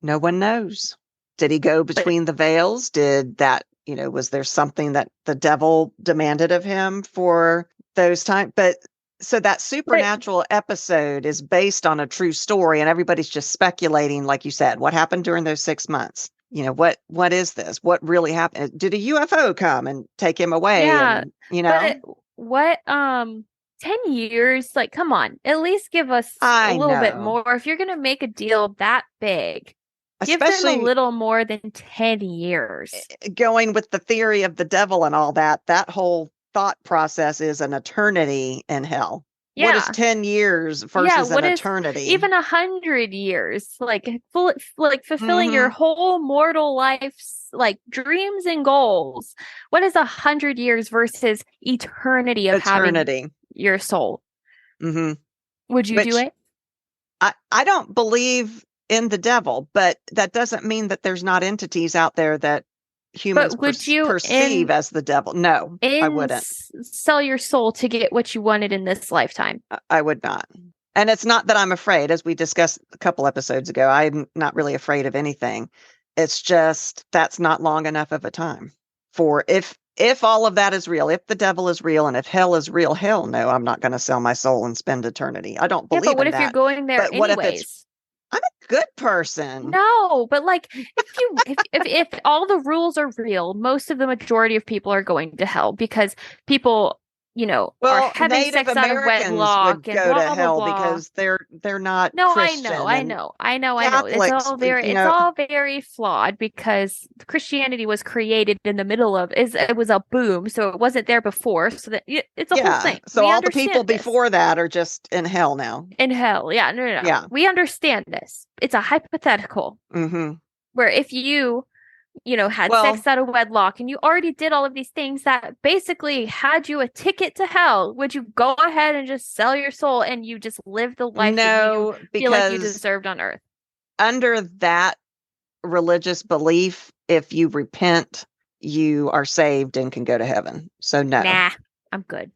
S1: No one knows. Did he go
S2: But
S1: between the veils? Did that, was there something that the devil demanded of him for those times? But so that
S2: but
S1: supernatural episode is based on a true story, and everybody's just speculating, like you said, what happened during those 6 months? What is this? What really happened? Did a UFO come and take him away?
S2: yeah,
S1: And,
S2: but what 10 years, like come on, at least give us a
S1: I
S2: little bit
S1: know.
S2: more. If you're gonna make a deal that big, give them a
S1: Especially
S2: little more than 10 years.
S1: going with the theory of the devil and all that whole thought process is an eternity in hell. What is
S2: Yeah.
S1: 10 years
S2: Yeah,
S1: versus an
S2: what is
S1: eternity?
S2: even 100 years? Like fulfilling your
S1: Hmm.
S2: whole mortal life's like dreams and goals. What is 100 years versus eternity of having
S1: Eternity.
S2: your soul?
S1: Hmm.
S2: Would you do
S1: Which
S2: it?
S1: I don't believe in the devil, but that doesn't mean that there's not entities out there that humans
S2: But would you
S1: perceive as the devil. No, I wouldn't.
S2: sell your soul to get what you wanted in this lifetime?
S1: I would not. And it's not that I'm afraid, as we discussed a couple episodes ago. I'm not really afraid of anything. It's just that's not long enough of a time for if all of that is real, if the devil is real, and if hell is real, hell no, I'm not going to sell my soul and spend eternity. I don't
S2: Yeah, but
S1: believe
S2: what
S1: in
S2: if you're
S1: that.
S2: going there
S1: But what if
S2: anyways?
S1: I'm a good person?
S2: No, but like if all the rules are real, most of the majority of people are going to hell because people are
S1: Well,
S2: having
S1: Native
S2: sex out of
S1: Americans
S2: wedlock
S1: would
S2: and
S1: go to
S2: blah blah
S1: hell
S2: blah.
S1: because they're not
S2: No, I know,
S1: Christian,
S2: I
S1: and
S2: know, I know, I know.
S1: Catholics,
S2: It's all very flawed because Christianity was created in the middle of is it was a boom, so it wasn't there before. So that it's a whole
S1: yeah.
S2: thing.
S1: So
S2: We
S1: all the people
S2: understand this.
S1: before that are just in hell now.
S2: In hell, yeah, no, no, no.
S1: Yeah.
S2: We understand this. It's a hypothetical
S1: Hmm.
S2: where if you had
S1: Well,
S2: sex out of wedlock and you already did all of these things that basically had you a ticket to hell, would you go ahead and just sell your soul and you just live the life that you
S1: no,
S2: feel like you
S1: because
S2: deserved on earth?
S1: under that religious belief, if you repent, you are saved and can go to heaven. So no.
S2: Nah, I'm good.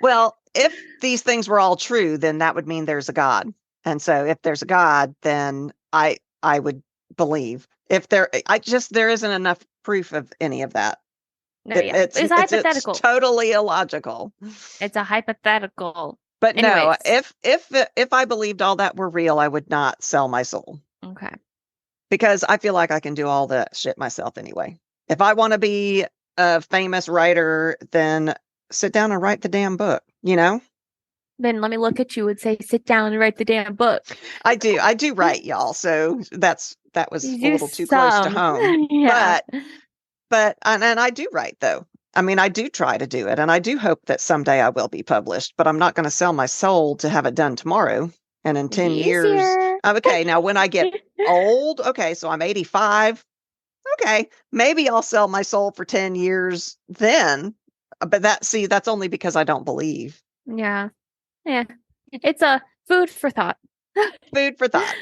S1: Well, if these things were all true, then that would mean there's a God. And so if there's a God, then I would believe. If there isn't enough proof of any of that.
S2: No, yeah. It's
S1: It's
S2: hypothetical.
S1: totally illogical.
S2: It's a hypothetical.
S1: But no,
S2: Anyways,
S1: if I believed all that were real, I would not sell my soul
S2: okay.
S1: because I feel like I can do all the shit myself anyway. If I want to be a famous writer, then sit down and write the damn book, you know?
S2: Then let me look at you and say, sit down and write the damn book.
S1: I do write, y'all. So that was
S2: You
S1: a
S2: do
S1: little too close to
S2: some.
S1: home.
S2: Yeah.
S1: And I do write though. I mean, I do try to do it, and I do hope that someday I will be published, but I'm not going to sell my soul to have it done tomorrow. And in 10 years,
S2: Easier.
S1: okay, now when I get old, okay, so I'm 85. Okay, maybe I'll sell my soul for 10 years then. But that's only because I don't believe.
S2: Yeah. Yeah. It's a food for thought.
S1: Food for thought.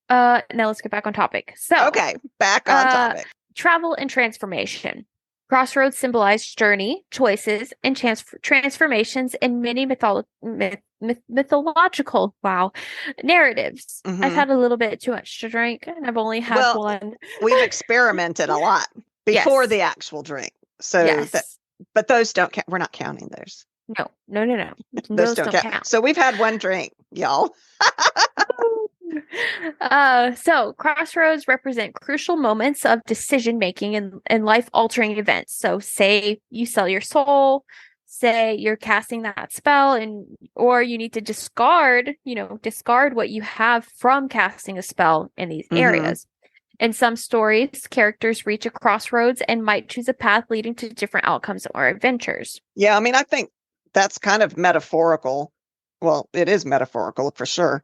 S2: Now let's get back on topic. So,
S1: Okay, back on topic.
S2: travel and transformation. Crossroads symbolize journey, choices, and transformations in many mythological narratives. I've
S1: Hmm.
S2: had a little bit too much to drink, and I've only had
S1: Well,
S2: one.
S1: we've experimented a lot before
S2: Yes,
S1: the actual drink. So that,
S2: yes.
S1: but those don't count. We're not counting those.
S2: No, no, no, no.
S1: Those
S2: Those
S1: don't
S2: don't
S1: count.
S2: count.
S1: So we've had one drink, y'all.
S2: So crossroads represent crucial moments of decision making and life altering events. So say you sell your soul, say you're casting that spell or you need to discard what you have from casting a spell in these
S1: Hmm.
S2: areas. In some stories, characters reach a crossroads and might choose a path leading to different outcomes or adventures.
S1: Yeah, I mean, I think that's kind of metaphorical. Well, it is metaphorical for sure.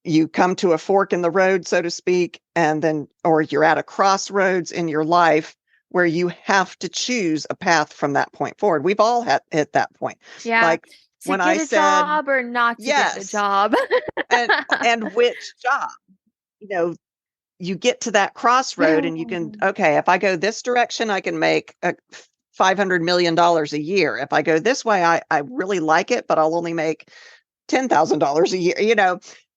S1: You come to a fork in the road, so to speak, or you're at a crossroads in your life where you have to choose a path from that point forward. We've all hit that point.
S2: Yeah.
S1: Like
S2: To
S1: when I
S2: get a
S1: said,
S2: job or not to get a
S1: yes,
S2: job.
S1: and which job, you know, you get to that crossroad and you can, okay, if I go this direction, I can make $500 million a year. If I go this way, I really like it, but I'll only make $10,000 a year.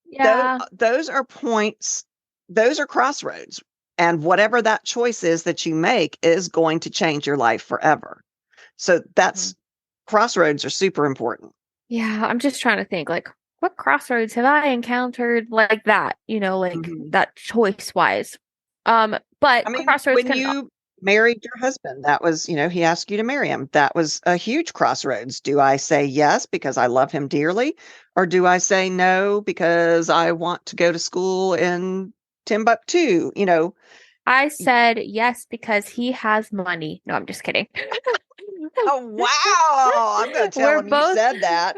S2: Yeah.
S1: Those are points, those are crossroads. And whatever that choice is that you make is going to change your life forever. So that's crossroads are super important.
S2: Yeah, I'm just trying to think like what crossroads have I encountered like that, like
S1: Mhm.
S2: that choice wise. But
S1: I mean,
S2: crossroads
S1: when
S2: can
S1: you married your husband, that was, he asked you to marry him. That was a huge crossroads. Do I say yes because I love him dearly? Or do I say no because I want to go to school in Timbuktu?
S2: I said yes because he has money. No, I'm just kidding.
S1: Oh, wow. I'm going to tell
S2: We're
S1: him you
S2: both
S1: said that.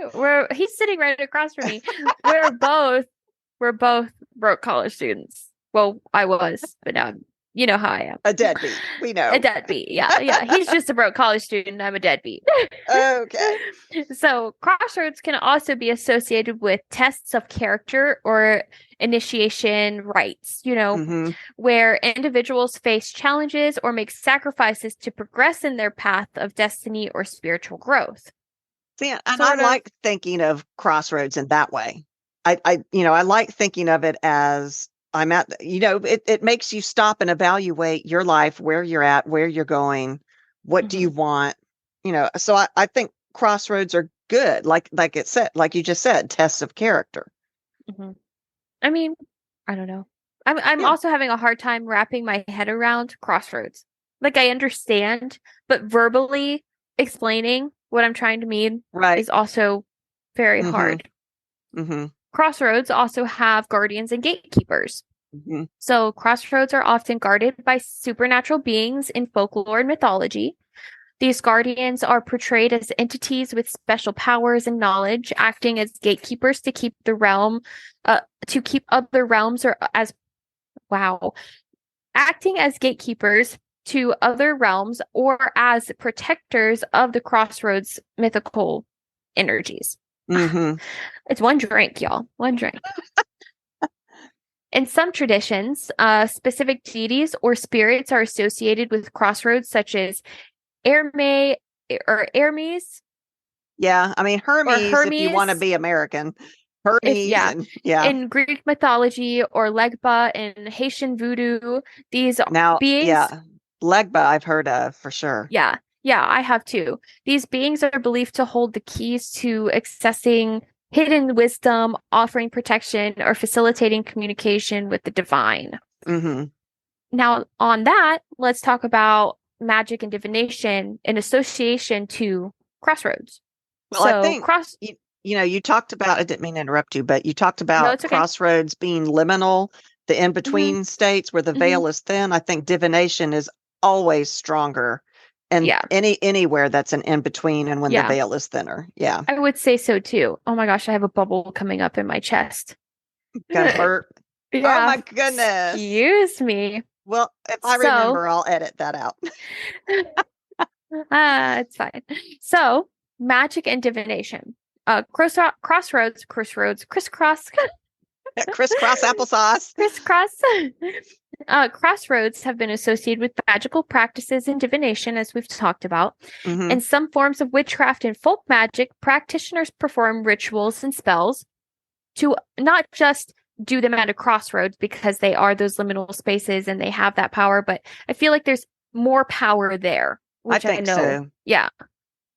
S2: he's sitting right across from me. We're both broke college students. Well, I was, but now you know how I am.
S1: A deadbeat. We
S2: A
S1: know.
S2: deadbeat. Yeah, yeah. He's just a broke college student. I'm a deadbeat.
S1: Okay.
S2: So, crossroads can also be associated with tests of character or initiation rites,
S1: Hmm.
S2: where individuals face challenges or make sacrifices to progress in their path of destiny or spiritual growth.
S1: See, and I
S2: Sort of,
S1: like thinking of crossroads in that way. I like thinking of it as I'm at, it makes you stop and evaluate your life, where you're at, where you're going, what do you
S2: mhm,
S1: want, so I think crossroads are good. Like it said, like you just said, tests of character.
S2: mhm. I mean, I don't know. I'm
S1: Yeah.
S2: also having a hard time wrapping my head around crossroads. Like I understand, but verbally explaining what I'm trying to mean
S1: Right.
S2: is also very
S1: Mm-hmm.
S2: hard.
S1: Mm-hmm.
S2: Crossroads also have guardians and gatekeepers.
S1: Mm-hmm.
S2: So crossroads are often guarded by supernatural beings in folklore and mythology. These guardians are portrayed as entities with special powers and knowledge, acting as gatekeepers to keep the realm, to keep other realms or as wow, acting as gatekeepers to other realms or as protectors of the crossroads mythical energies.
S1: Mm-hmm.
S2: It's one drink, y'all. One drink. In some traditions, specific deities or spirits are associated with crossroads, such as Hermes or Hermes
S1: Yeah. I mean,
S2: or
S1: Hermes, if you want to
S2: Hermes,
S1: be American,
S2: if
S1: Hermes
S2: yeah,
S1: and yeah.
S2: in Greek mythology or Legba in Haitian voodoo. These
S1: Now,
S2: beings,
S1: yeah, Legba I've heard of for sure.
S2: yeah, yeah, I have too. These beings are believed to hold the keys to accessing hidden wisdom, offering protection, or facilitating communication with the divine.
S1: Mm-hmm.
S2: Now, on that, let's talk about magic and divination in association to crossroads.
S1: Well, I
S2: So,
S1: think you talked about, I didn't mean to interrupt you, but you talked
S2: no,
S1: about
S2: it's okay.
S1: crossroads being liminal, the
S2: Hmm.
S1: in-between states where the
S2: Hmm.
S1: veil is thin. I think divination is always stronger and
S2: Yeah,
S1: anywhere that's an in-between and when the
S2: yeah,
S1: veil is thinner. Yeah.
S2: I would say so too. Oh my gosh, I have a bubble coming up in my chest.
S1: Gonna burp. Oh
S2: Yeah,
S1: my goodness.
S2: excuse me.
S1: Well, if I
S2: So,
S1: remember, I'll edit that out.
S2: it's fine. So, magic and divination. Crossroads, crisscross,
S1: Crisscross applesauce.
S2: crisscross. Crossroads have been associated with magical practices and divination, as we've talked about.
S1: Hmm.
S2: In some forms of witchcraft and folk magic, practitioners perform rituals and spells to not just do them at a crossroads because they are those liminal spaces and they have that power, but I feel like there's more power there,
S1: I
S2: which I
S1: think
S2: know.
S1: so.
S2: Yeah.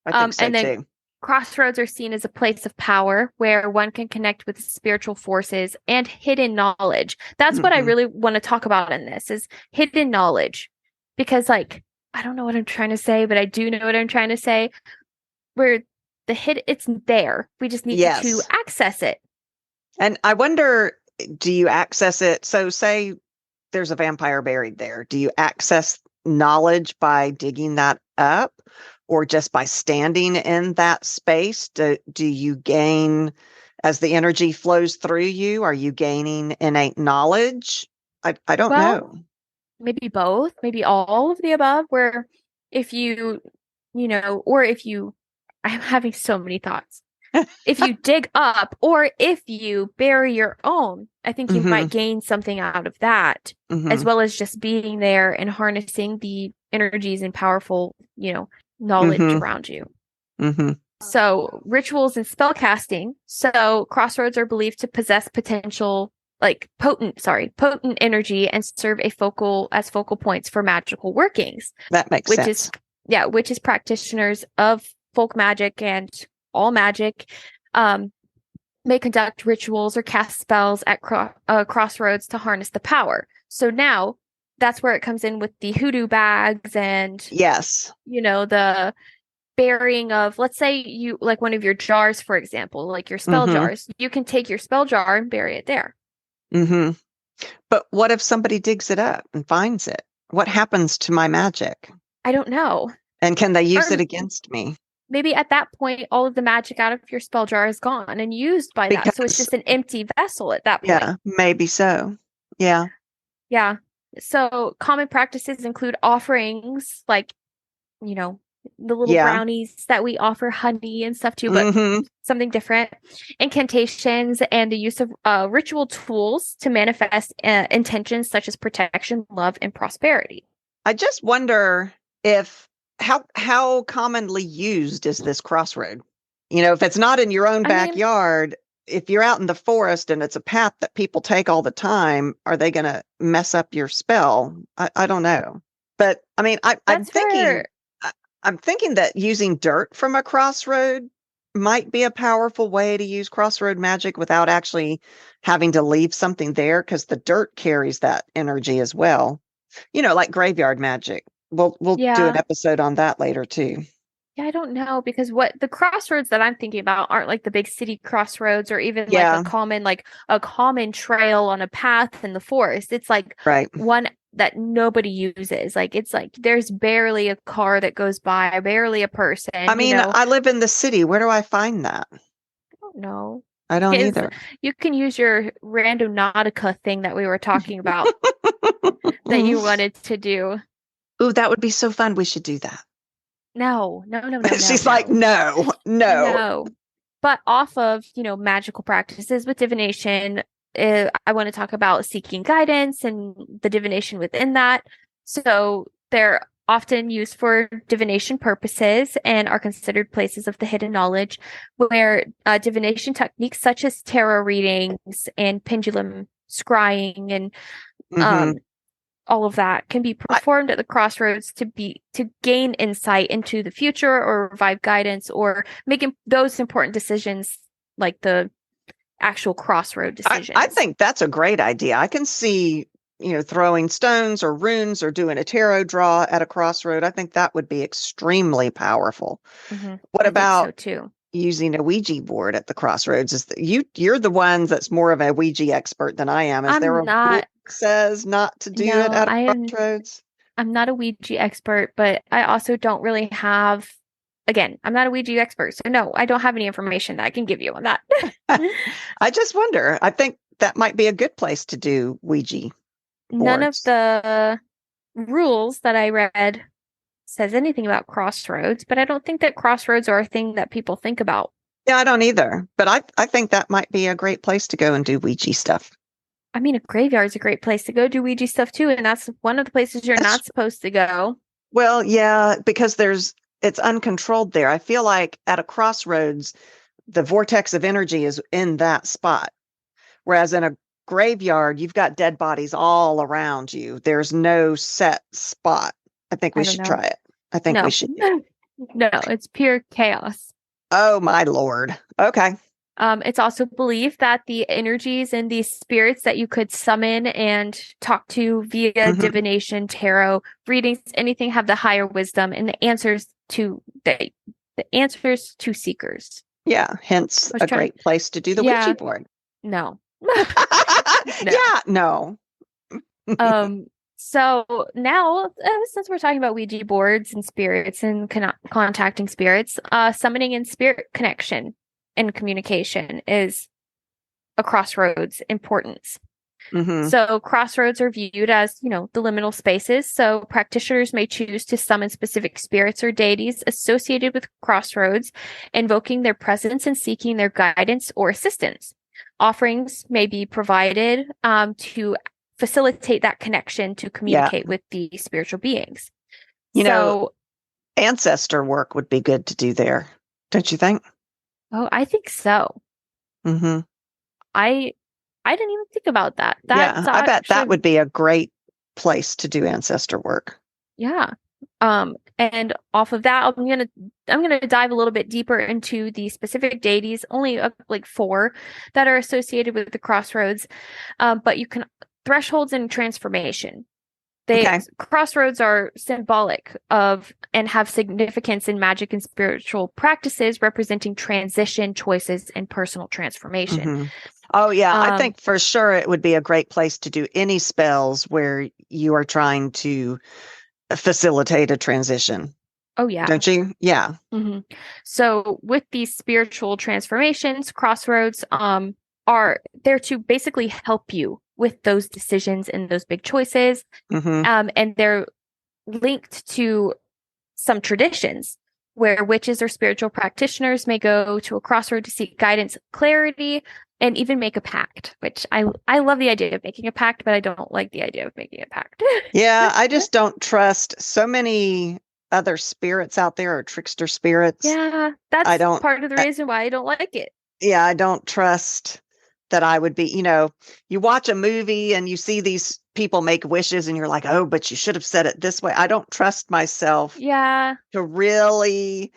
S1: I think so
S2: And then
S1: too.
S2: crossroads are seen as a place of power where one can connect with spiritual forces and hidden knowledge. That's what I
S1: Hmm.
S2: really want to talk about in this is hidden knowledge. Because like I don't know what I'm trying to say, but I do know what I'm trying to say. Where it's there. We just need to
S1: Yes.
S2: access it.
S1: And I wonder, do you access it? So, say there's a vampire buried there. Do you access knowledge by digging that up or just by standing in that space? Do you gain, as the energy flows through you, are you gaining innate knowledge? I don't
S2: Well,
S1: know.
S2: maybe both, maybe all of the above, where if or if you, I'm having so many thoughts. If you dig up or if you bury your own, I think you
S1: Hmm.
S2: might gain something out of that, as
S1: Hmm.
S2: well as just being there and harnessing the energies and powerful, knowledge
S1: Hmm.
S2: around you.
S1: Hmm.
S2: So, rituals and spell casting. So, crossroads are believed to possess potential, like potent energy and serve as focal points for magical workings,
S1: That makes
S2: which is,
S1: sense.
S2: yeah, which is practitioners of folk magic and all magic um, may conduct rituals or cast spells at crossroads to harness the power. So now that's where it comes in with the hoodoo bags and,
S1: Yes.
S2: the burying of, let's say you like one of your jars, for example, like your spell
S1: Hmm.
S2: jars, you can take your spell jar and bury it there.
S1: Hmm. But what if somebody digs it up and finds it? What happens to my magic?
S2: I don't know.
S1: And can they use it
S2: Or
S1: against me?
S2: maybe at that point, all of the magic out of your spell jar is gone and used by that. So it's
S1: Because,
S2: just an empty vessel at that point.
S1: yeah, maybe so. Yeah.
S2: Yeah. So common practices include offerings like, you know, the little
S1: Yeah.
S2: brownies that we offer honey and stuff too, but
S1: Hmm.
S2: something different. Incantations and the use of ritual tools to manifest intentions such as protection, love, and prosperity.
S1: I just wonder if how commonly used is this crossroad? If it's not in your own
S2: I mean,
S1: backyard, if you're out in the forest and it's a path that people take all the time, are they going to mess up your spell? I don't know. But I mean,
S2: that's where,
S1: I'm thinking that using dirt from a crossroad might be a powerful way to use crossroad magic without actually having to leave something there because the dirt carries that energy as well. Like graveyard magic. We'll do an
S2: yeah,
S1: episode on that later too.
S2: Yeah, I don't know because what the crossroads that I'm thinking about aren't like the big city crossroads or even
S1: Yeah,
S2: like a common trail on a path in the forest. It's like
S1: right.
S2: one that nobody uses. Like it's like there's barely a car that goes by, barely a
S1: I
S2: person, you
S1: mean,
S2: know.
S1: I live in the city. Where do I find that?
S2: I don't know.
S1: I don't
S2: Is
S1: either.
S2: you can use your random Nautica thing that we were talking about that you wanted to do.
S1: Ooh, that would be so fun. We should do that.
S2: No, no, no, no, no,
S1: She's like,
S2: no.
S1: no, no.
S2: No. But off of, magical practices with divination, I want to talk about seeking guidance and the divination within that. So they're often used for divination purposes and are considered places of the hidden knowledge where divination techniques such as tarot readings and pendulum scrying and
S1: Hmm.
S2: um, all of that can be performed at the crossroads to gain insight into the future or revive guidance or making those important decisions like the actual crossroad
S1: I
S2: decisions.
S1: think that's a great idea. I can see, throwing stones or runes or doing a tarot draw at a crossroad. I think that would be extremely powerful. What
S2: I think so
S1: about
S2: too.
S1: using a Ouija board at the crossroads? You're the one that's more of a Ouija expert than I am. Is there
S2: I'm
S1: a rule
S2: not,
S1: that says not to do it
S2: no,
S1: at a crossroads?
S2: I'm not a Ouija expert, but I also don't really have, again, I'm not a Ouija expert. So no, I don't have any information that I can give you on that.
S1: I just wonder. I think that might be a good place to do Ouija
S2: None of
S1: boards.
S2: the rules that I read says anything about crossroads, but I don't think that crossroads are a thing that people think about.
S1: Yeah, I don't either. But I think that might be a great place to go and do Ouija stuff.
S2: I mean, a graveyard is a great place to go do Ouija stuff too, and that's one of the places you're
S1: That's
S2: not supposed to go.
S1: Well, yeah, because it's uncontrolled there. I feel like at a crossroads, the vortex of energy is in that spot. Whereas in a graveyard, you've got dead bodies all around you. There's no set spot. I think we
S2: I don't
S1: should
S2: know.
S1: try it. I think we
S2: No,
S1: should.
S2: no, it's pure chaos.
S1: Oh my Lord. Okay.
S2: It's also believed that the energies and the spirits that you could summon and talk to via
S1: Hmm.
S2: divination, tarot, readings, anything have the higher wisdom and the answers to seekers.
S1: Yeah. Hence
S2: I was
S1: a
S2: trying,
S1: great place to do the Ouija
S2: yeah,
S1: board.
S2: no, no.
S1: Yeah. No.
S2: Um, so now, since we're talking about Ouija boards and spirits and contacting spirits, summoning and spirit connection and communication is a crossroads importance.
S1: Hmm.
S2: So crossroads are viewed as, the liminal spaces. So practitioners may choose to summon specific spirits or deities associated with crossroads, invoking their presence and seeking their guidance or assistance. Offerings may be provided to facilitate that connection to
S1: Yeah.
S2: communicate with the spiritual beings.
S1: You know,
S2: So,
S1: ancestor work would be good to do there. Don't you think?
S2: oh, I think so.
S1: Hmm.
S2: I I didn't even think about that.
S1: Yeah.
S2: That's
S1: I bet that
S2: actually,
S1: would be a great place to do ancestor work.
S2: yeah. And off of that, I'm gonna dive a little bit deeper into the specific deities, only like four that are associated with the crossroads. But you can thresholds and transformation. They
S1: Okay.
S2: crossroads are symbolic of and have significance in magic and spiritual practices, representing transition, choices, and personal transformation.
S1: Hmm. Oh, yeah. I
S2: Um,
S1: think for sure it would be a great place to do any spells where you are trying to facilitate a transition.
S2: oh yeah.
S1: Don't you? Yeah.
S2: hmm So with these spiritual transformations, crossroads are there to basically help you with those decisions and those big choices.
S1: Hmm.
S2: And they're linked to some traditions where witches or spiritual practitioners may go to a crossroad to seek guidance, clarity, and even make a pact, which I love the idea of making a pact, but I don't like the idea of making a pact.
S1: Yeah. I just don't trust so many other spirits out there or trickster spirits.
S2: Yeah,
S1: I
S2: that's
S1: don't,
S2: part of the
S1: uh,
S2: reason why I don't like it.
S1: yeah, I don't trust that I would be, you watch a movie and you see these people make wishes and you're like, oh, but you should have said it this way. I don't trust myself
S2: Yeah,
S1: to really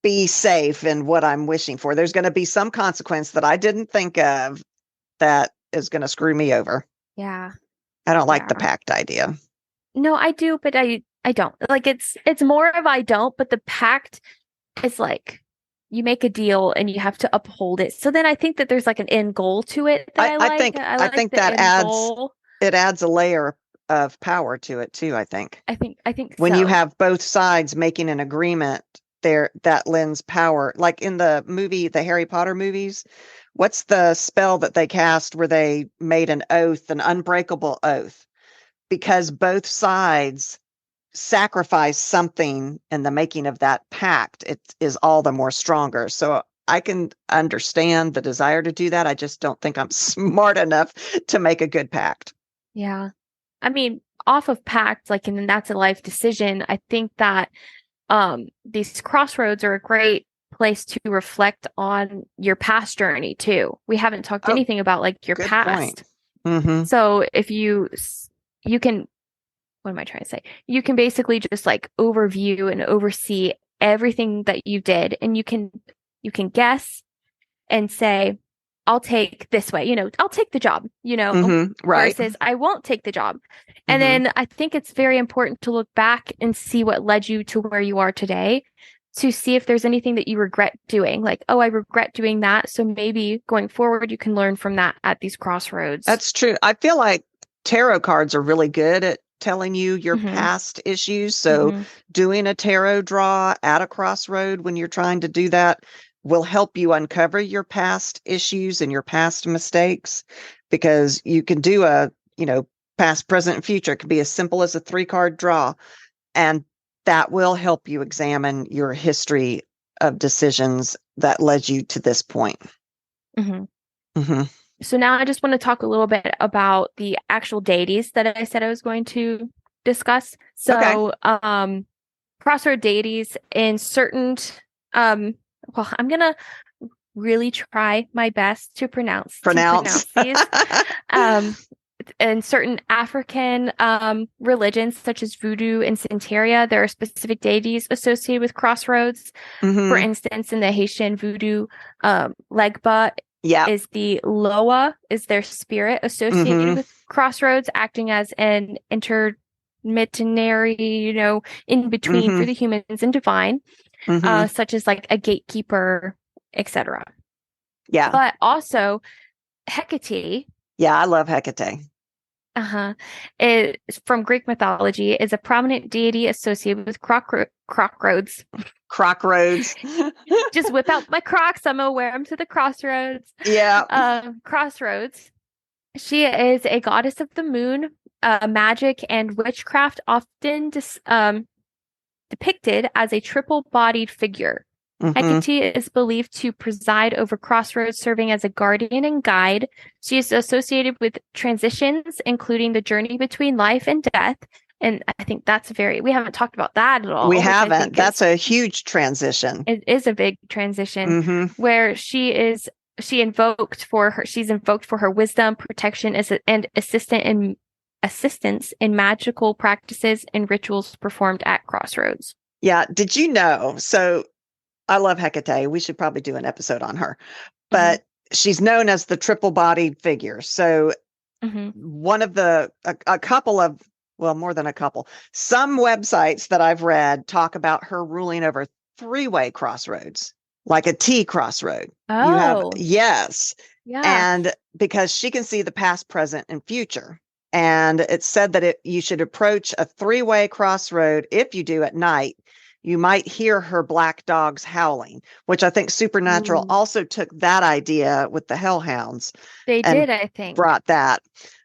S1: be safe in what I'm wishing for. There's going to be some consequence that I didn't think of that is going to screw me over.
S2: yeah,
S1: I don't like the
S2: yeah.
S1: pact idea.
S2: No, I do, but I don't. Like it's more of I don't, but the pact it's like you make a deal and you have to uphold it. So then I think that there's like an end goal to it that I like. I
S1: I
S2: like
S1: think
S2: the
S1: that
S2: end goal.
S1: it adds a layer of power to it too, I think.
S2: I think
S1: When you
S2: so.
S1: have both sides making an agreement there, that lends power. Like in the movie, the Harry Potter movies, what's the spell that they cast where they made an oath, an unbreakable oath? Because both sides sacrifice something in the making of that pact, it is all the more stronger. So I can understand the desire to do that. I just don't think I'm smart enough to make a good pact.
S2: Yeah. I mean, off of pact, like, and then that's a life decision. I think that these crossroads are a great place to reflect on your past journey too. We haven't talked
S1: Oh,
S2: anything about like your
S1: good
S2: past.
S1: point. Mm-hmm.
S2: So if you can, what am I trying to say? You can basically just like overview and oversee everything that you did, and you can guess and say, I'll take this way, I'll take the job,
S1: Mm-hmm. Right.
S2: versus I won't take the job. And
S1: Mm-hmm.
S2: then I think it's very important to look back and see what led you to where you are today, to see if there's anything that you regret doing. Like, oh, I regret doing that. So maybe going forward, you can learn from that at these crossroads.
S1: That's true. I feel like tarot cards are really good at telling you your
S2: Mm-hmm.
S1: past issues. So
S2: Mm-hmm.
S1: doing a tarot draw at a crossroad when you're trying to do that will help you uncover your past issues and your past mistakes, because you can do past, present, and future. It can be as simple as a 3-card draw, and that will help you examine your history of decisions that led you to this point.
S2: Mm-hmm.
S1: Mm-hmm.
S2: So now I just want to talk a little bit about the actual deities that I said I was going to discuss.
S1: Okay.
S2: So, crossroad deities in certain, I'm gonna really try my best to pronounce
S1: Pronounce.
S2: these. Um, in certain African religions, such as Voodoo and Santeria, there are specific deities associated with crossroads. For
S1: Mm-hmm.
S2: instance, in the Haitian Voodoo, Legba
S1: Yeah.
S2: is the Loa, is their spirit associated
S1: Mm-hmm.
S2: with crossroads, acting as an intermediary, in between
S1: Mm-hmm.
S2: for the humans and divine,
S1: Mm-hmm.
S2: such as like a gatekeeper, etc.
S1: Yeah.
S2: But also Hecate,
S1: Yeah. I love Hecate.
S2: is from Greek mythology, is a prominent deity associated with crossroads.
S1: Crockroads.
S2: Just whip out my Crocs. I'm gonna wear them to the crossroads.
S1: Yeah.
S2: Crossroads. She is a goddess of the moon, magic, and witchcraft, often depicted as a triple-bodied figure.
S1: Mm-hmm.
S2: Hecate is believed to preside over crossroads, serving as a guardian and guide. She is associated with transitions, including the journey between life and death. And I think we haven't talked about that at all.
S1: We
S2: which I
S1: haven't.
S2: think
S1: That's a huge transition.
S2: it is a big transition,
S1: Mm-hmm.
S2: where she's invoked for her wisdom, protection, and assistance in magical practices and rituals performed at crossroads.
S1: Yeah. Did you know? So I love Hecate. We should probably do an episode on her, but she's known as the triple-bodied figure. So one of a couple of, well, more than a couple, some websites that I've read talk about her ruling over 3-way crossroads, like a T crossroad. You have,
S2: Oh,
S1: yes.
S2: yeah.
S1: And because she can see the past, present, and future. And it's said that you should approach a 3-way crossroad. If you do at night, you might hear her black dogs howling, which I think Supernatural also took that idea with the hellhounds.
S2: They
S1: and
S2: did, I think.
S1: Brought that.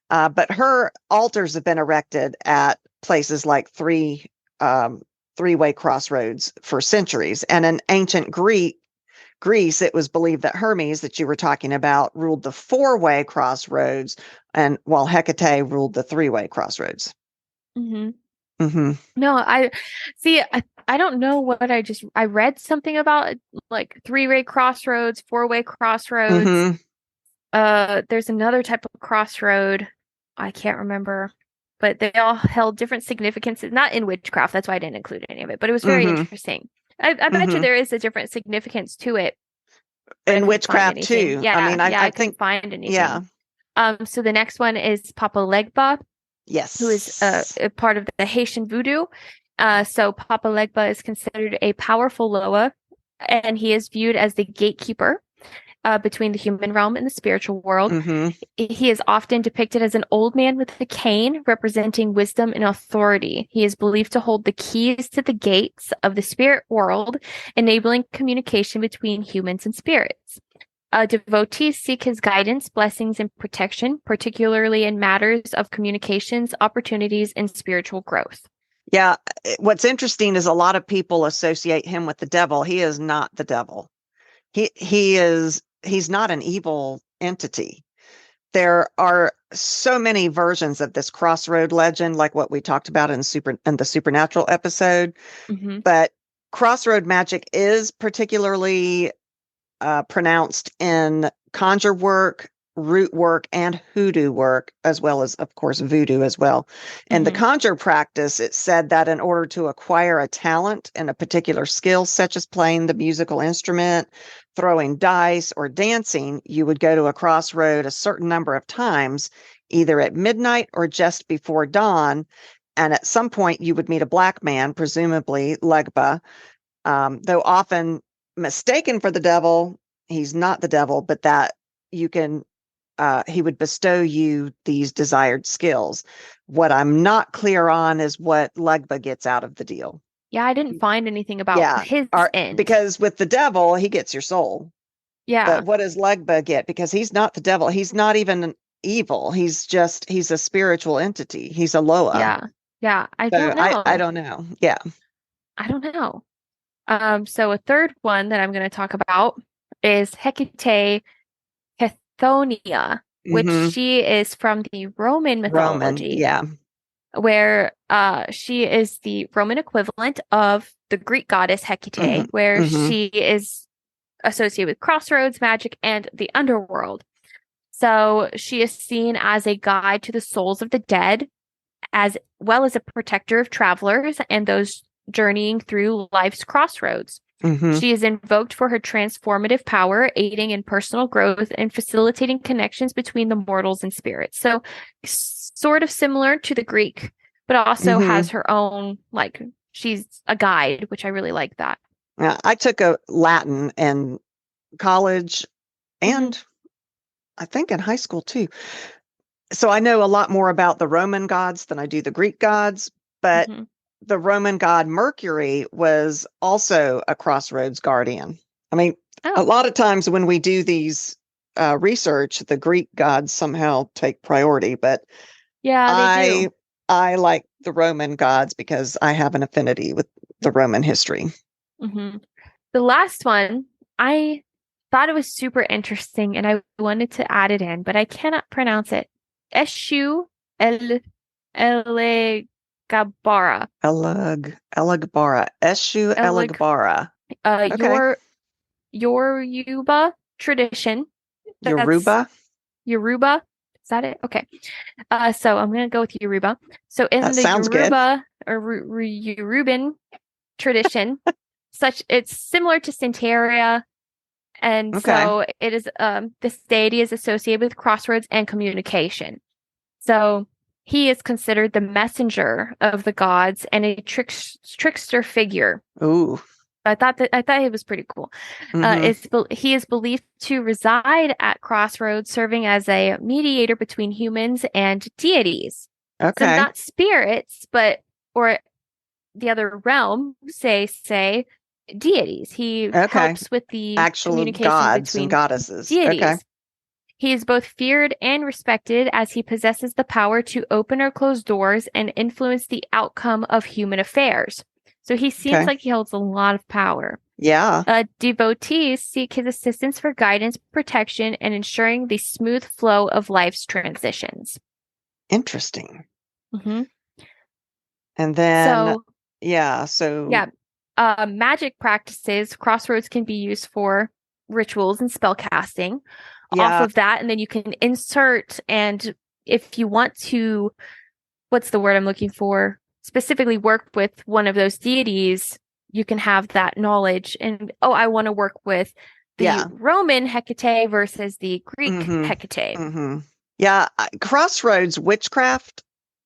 S1: But her altars have been erected at places like 3-way crossroads for centuries. And in ancient Greece, it was believed that Hermes, that you were talking about, ruled the 4-way crossroads, and while Hecate ruled the 3-way crossroads.
S2: Mm-hmm.
S1: Mm-hmm.
S2: No, I see. I don't know what I read something about like 3-way crossroads, 4-way crossroads.
S1: Mm-hmm.
S2: There's another type of crossroad. I can't remember, but they all held different significances. Not in witchcraft. That's why I didn't include any of it, but it was very interesting. I bet you there is a different significance to it.
S1: In witchcraft too.
S2: Yeah,
S1: I mean, I
S2: couldn't
S1: think
S2: find anything.
S1: Yeah.
S2: So the next one is Papa Legba.
S1: Yes.
S2: Who is a part of the Haitian Voodoo. So Papa Legba is considered a powerful Loa and he is viewed as the gatekeeper between the human realm and the spiritual world.
S1: Mm-hmm.
S2: He is often depicted as an old man with a cane, representing wisdom and authority. He is believed to hold the keys to the gates of the spirit world, enabling communication between humans and spirits. Devotees seek his guidance, blessings, and protection, particularly in matters of communications, opportunities, and spiritual growth.
S1: Yeah. What's interesting is a lot of people associate him with the devil. He is not the devil. He's not an evil entity. There are so many versions of this Crossroad legend, like what we talked about in the supernatural episode.
S2: Mm-hmm.
S1: But Crossroad Magick is particularly pronounced in conjure work, root work, and hoodoo work, as well as, of course, voodoo as well. In the conjure practice, it said that in order to acquire a talent in a particular skill, such as playing the musical instrument, throwing dice, or dancing, you would go to a crossroad a certain number of times, either at midnight or just before dawn. And at some point, you would meet a black man, presumably Legba, though often mistaken for the devil. He's not the devil, but that you can he would bestow you these desired skills. What I'm not clear on is what Legba gets out of the deal.
S2: Yeah, I didn't find anything about his end.
S1: Because with the devil, he gets your soul.
S2: Yeah.
S1: But what does Legba get? Because he's not the devil. He's not even evil. He's a spiritual entity. He's a Loa.
S2: Yeah. Yeah. I don't know.
S1: I don't know. Yeah.
S2: I don't know. So a third one that I'm going to talk about is Hecate Chthoniya, which she is from the Roman mythology. Where she is the Roman equivalent of the Greek goddess Hecate, where she is associated with crossroads, magic, and the underworld. So she is seen as a guide to the souls of the dead, as well as a protector of travelers and those journeying through life's crossroads. She is invoked for her transformative power, aiding in personal growth and facilitating connections between the mortals and spirits. So sort of similar to the Greek, but also has her own, like, she's a guide, which I really like that.
S1: I took a Latin in college and I think in high school too. So I know a lot more about the Roman gods than I do the Greek gods, but the Roman god Mercury was also a crossroads guardian. I mean, a lot of times when we do these research, the Greek gods somehow take priority, but
S2: they do.
S1: I like the Roman gods because I have an affinity with the Roman history.
S2: The last one, I thought it was super interesting and I wanted to add it in, but I cannot pronounce it. Eshu Elegbara.
S1: Elegbara. Eshu Elegbara.
S2: Yoruba tradition.
S1: Yoruba?
S2: Yoruba. Is that it? Okay. So I'm going to go with Yoruba. So in the Yoruba or Yoruban tradition, it's similar to Santeria. And so it is, this deity is associated with crossroads and communication. So he is considered the messenger of the gods and a trickster figure.
S1: Ooh.
S2: I thought it was pretty cool. He is believed to reside at Crossroads, serving as a mediator between humans and deities.
S1: Okay.
S2: So not spirits, or the other realm, say deities. He helps with the
S1: actual
S2: communication
S1: gods
S2: between
S1: and goddesses.
S2: Deities.
S1: Okay.
S2: He is both feared and respected as he possesses the power to open or close doors and influence the outcome of human affairs. So he seems like he holds a lot of power.
S1: Yeah.
S2: Devotees seek his assistance for guidance, protection, and ensuring the smooth flow of life's transitions.
S1: Interesting. And then,
S2: magic practices, Crossroads can be used for rituals and spell casting off of that. And then you can insert, and if you want to, what's the word I'm looking for? Specifically work with one of those deities, you can have that knowledge. And, I want to work with the Roman Hecate versus the Greek Hecate.
S1: Yeah. Crossroads witchcraft.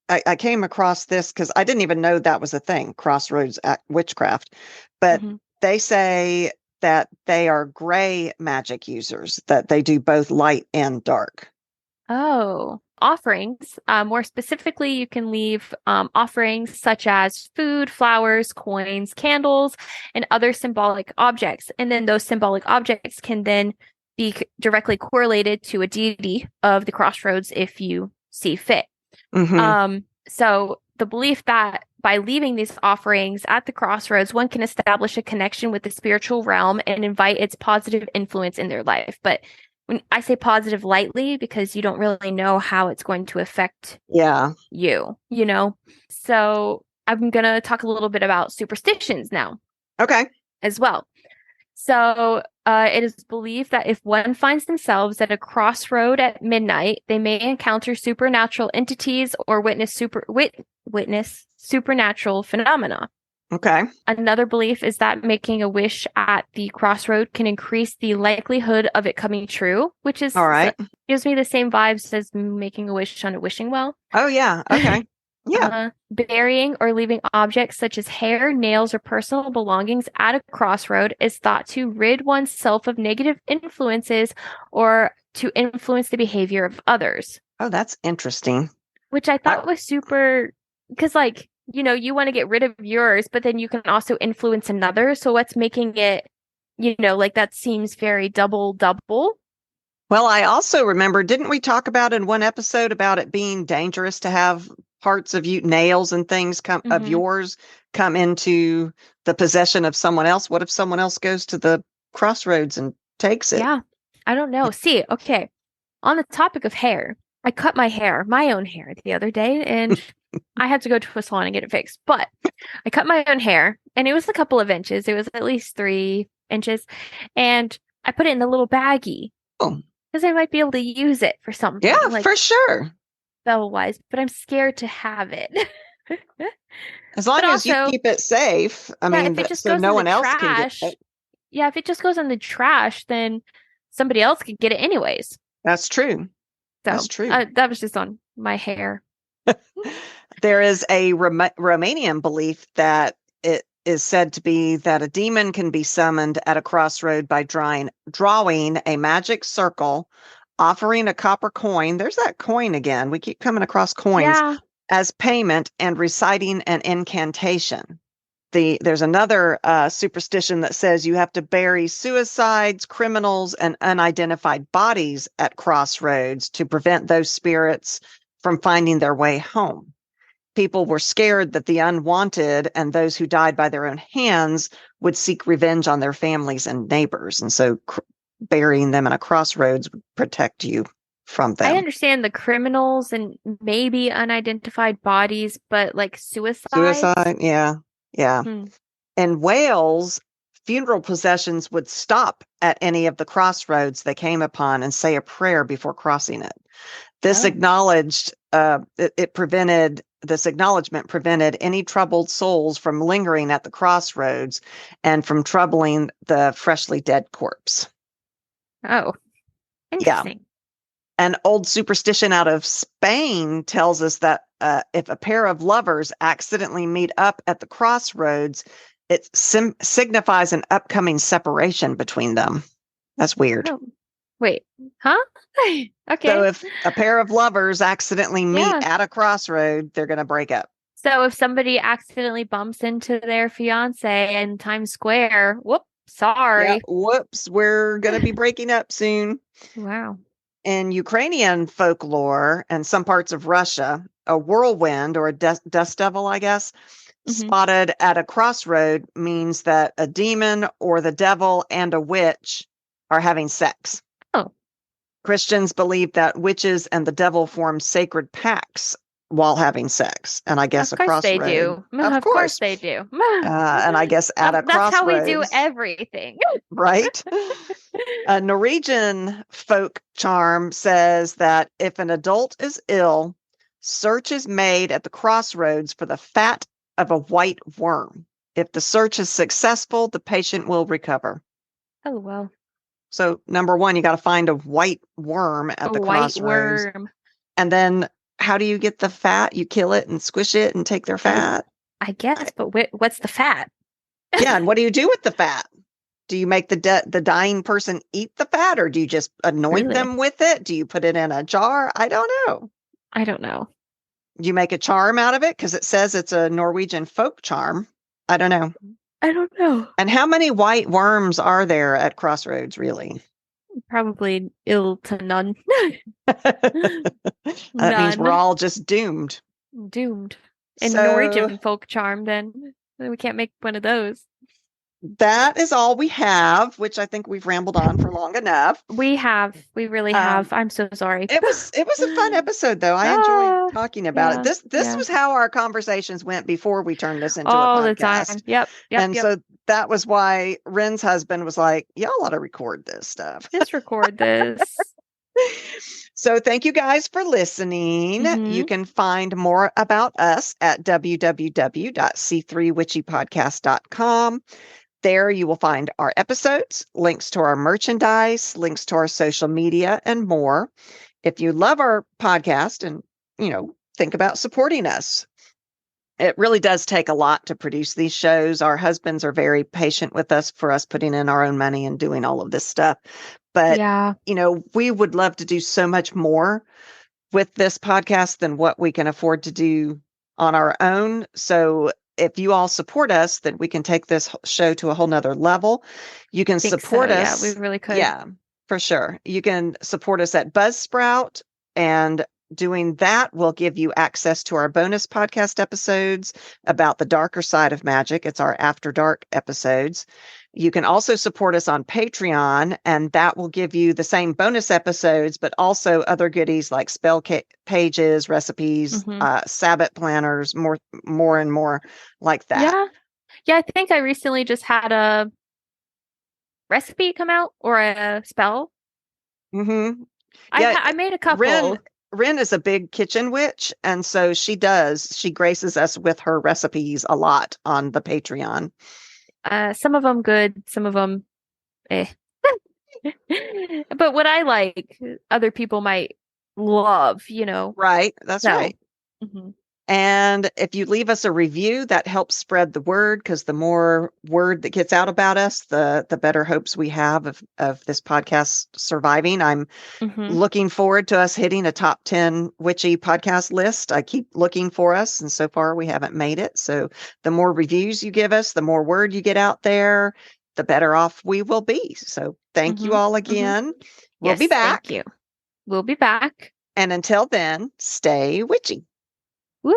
S1: I came across this because I didn't even know that was a thing, Crossroads witchcraft. But they say that they are gray magic users, that they do both light and dark.
S2: Oh, offerings. More specifically, you can leave offerings such as food, flowers, coins, candles, and other symbolic objects. And then those symbolic objects can then be directly correlated to a deity of the crossroads if you see fit. So the belief that by leaving these offerings at the crossroads, one can establish a connection with the spiritual realm and invite its positive influence in their life. But when I say positive lightly, because you don't really know how it's going to affect you, you know? So I'm going to talk a little bit about superstitions now.
S1: Okay.
S2: As well. So it is believed that if one finds themselves at a crossroad at midnight, they may encounter supernatural entities or witness supernatural phenomena.
S1: Okay.
S2: Another belief is that making a wish at the crossroad can increase the likelihood of it coming true, which is
S1: all right.
S2: Gives me the same vibes as making a wish on a wishing well.
S1: Oh, yeah. Okay. Yeah.
S2: Burying or leaving objects such as hair, nails, or personal belongings at a crossroad is thought to rid oneself of negative influences or to influence the behavior of others.
S1: Oh, that's interesting.
S2: Which I thought was super, because like, you know, you want to get rid of yours, but then you can also influence another. So what's making it, you know, like that seems very double.
S1: Well, I also remember, didn't we talk about in one episode about it being dangerous to have parts of you, nails and things of yours come into the possession of someone else? What if someone else goes to the crossroads and takes it?
S2: Yeah, I don't know. See, okay. On the topic of hair, I cut my own hair the other day, and I had to go to a salon and get it fixed. But I cut my own hair, and it was a couple of inches. It was at least 3 inches. And I put it in a little baggie. Because I might be able to use it for something.
S1: Yeah, like, for sure.
S2: Spell-wise, but I'm scared to have it.
S1: As long as you keep it safe. I mean,
S2: if it just
S1: so
S2: goes
S1: no
S2: in
S1: one
S2: the
S1: else
S2: trash,
S1: can get it.
S2: Yeah, if it just goes in the trash, then somebody else could get it anyways.
S1: That's true.
S2: So,
S1: that's true.
S2: That was just on my hair.
S1: There is a Romanian belief that it is said to be that a demon can be summoned at a crossroad by drawing a magic circle, offering a copper coin. There's that coin again. We keep coming across coins as payment and reciting an incantation. There's another superstition that says you have to bury suicides, criminals, and unidentified bodies at crossroads to prevent those spirits from finding their way home. People were scared that the unwanted and those who died by their own hands would seek revenge on their families and neighbors. And so burying them in a crossroads would protect you from them.
S2: I understand the criminals and maybe unidentified bodies, but like
S1: suicide, yeah. In Wales, funeral processions would stop at any of the crossroads they came upon and say a prayer before crossing it. This this acknowledgement prevented any troubled souls from lingering at the crossroads and from troubling the freshly dead corpse.
S2: Oh, interesting.
S1: Yeah. An old superstition out of Spain tells us that if a pair of lovers accidentally meet up at the crossroads, it signifies an upcoming separation between them. That's weird.
S2: Oh. Wait, huh? Okay.
S1: So if a pair of lovers accidentally meet at a crossroad, they're going to break up.
S2: So if somebody accidentally bumps into their fiance in Times Square, whoops, sorry.
S1: Yeah, whoops, we're going to be breaking up soon.
S2: Wow.
S1: In Ukrainian folklore and some parts of Russia, a whirlwind or a dust devil, I guess, spotted at a crossroad means that a demon or the devil and a witch are having sex.
S2: Oh.
S1: Christians believe that witches and the devil form sacred pacts while having sex. And I guess
S2: of course they do. Of course they do.
S1: And I guess at a crossroads.
S2: That's how we do everything.
S1: Right? A Norwegian folk charm says that if an adult is ill, search is made at the crossroads for the fat of a white worm. If the search is successful, the patient will recover.
S2: Oh, well.
S1: So, number one, you got to find a white worm at the crossroads.
S2: White worm.
S1: And then how do you get the fat? You kill it and squish it and take their fat?
S2: I guess, but what's the fat?
S1: Yeah, and what do you do with the fat? Do you make the dying person eat the fat, or do you just anoint
S2: Really?
S1: them with it? Do you put it in a jar? I don't know.
S2: I don't know.
S1: You make a charm out of it because it says it's a Norwegian folk charm. I don't know.
S2: I don't know.
S1: And how many white worms are there at Crossroads, really?
S2: Probably ill to none.
S1: That means we're
S2: None.
S1: all just doomed.
S2: Doomed. And
S1: So
S2: Norwegian folk charm, then we can't make one of those.
S1: that is all we have, which I think we've rambled on for long enough.
S2: We really have. I'm so sorry.
S1: It was a fun episode, though. I enjoyed talking about it. This was how our conversations went before we turned this into a podcast.
S2: All the time. Yep.
S1: And so that was why Wren's husband was like, y'all ought to record this stuff.
S2: Just record this.
S1: So thank you guys for listening. You can find more about us at www.c3witchypodcast.com. There you will find our episodes, links to our merchandise, links to our social media, and more. If you love our podcast and, think about supporting us. It really does take a lot to produce these shows. Our husbands are very patient with us for us putting in our own money and doing all of this stuff. But, we would love to do so much more with this podcast than what we can afford to do on our own. So if you all support us, then we can take this show to a whole nother level. You can support us.
S2: Yeah, we really could.
S1: Yeah, for sure. You can support us at Buzzsprout, and doing that will give you access to our bonus podcast episodes about the darker side of magic. It's our After Dark episodes. You can also support us on Patreon, and that will give you the same bonus episodes, but also other goodies like spell pages, recipes, Sabbath planners, more and more like that.
S2: Yeah. I think I recently just had a recipe come out, or a spell. I made a couple.
S1: Wren is a big kitchen witch, and so she graces us with her recipes a lot on the Patreon.
S2: Some of them good, some of them eh. But what I like, other people might love,
S1: Right, that's right. And if you leave us a review, that helps spread the word, because the more word that gets out about us, the better hopes we have of this podcast surviving. I'm looking forward to us hitting a top 10 witchy podcast list. I keep looking for us, and so far we haven't made it. So the more reviews you give us, the more word you get out there, the better off we will be. So thank you all again. We'll be back.
S2: Thank you. We'll be back.
S1: And until then, stay witchy.
S2: Woo.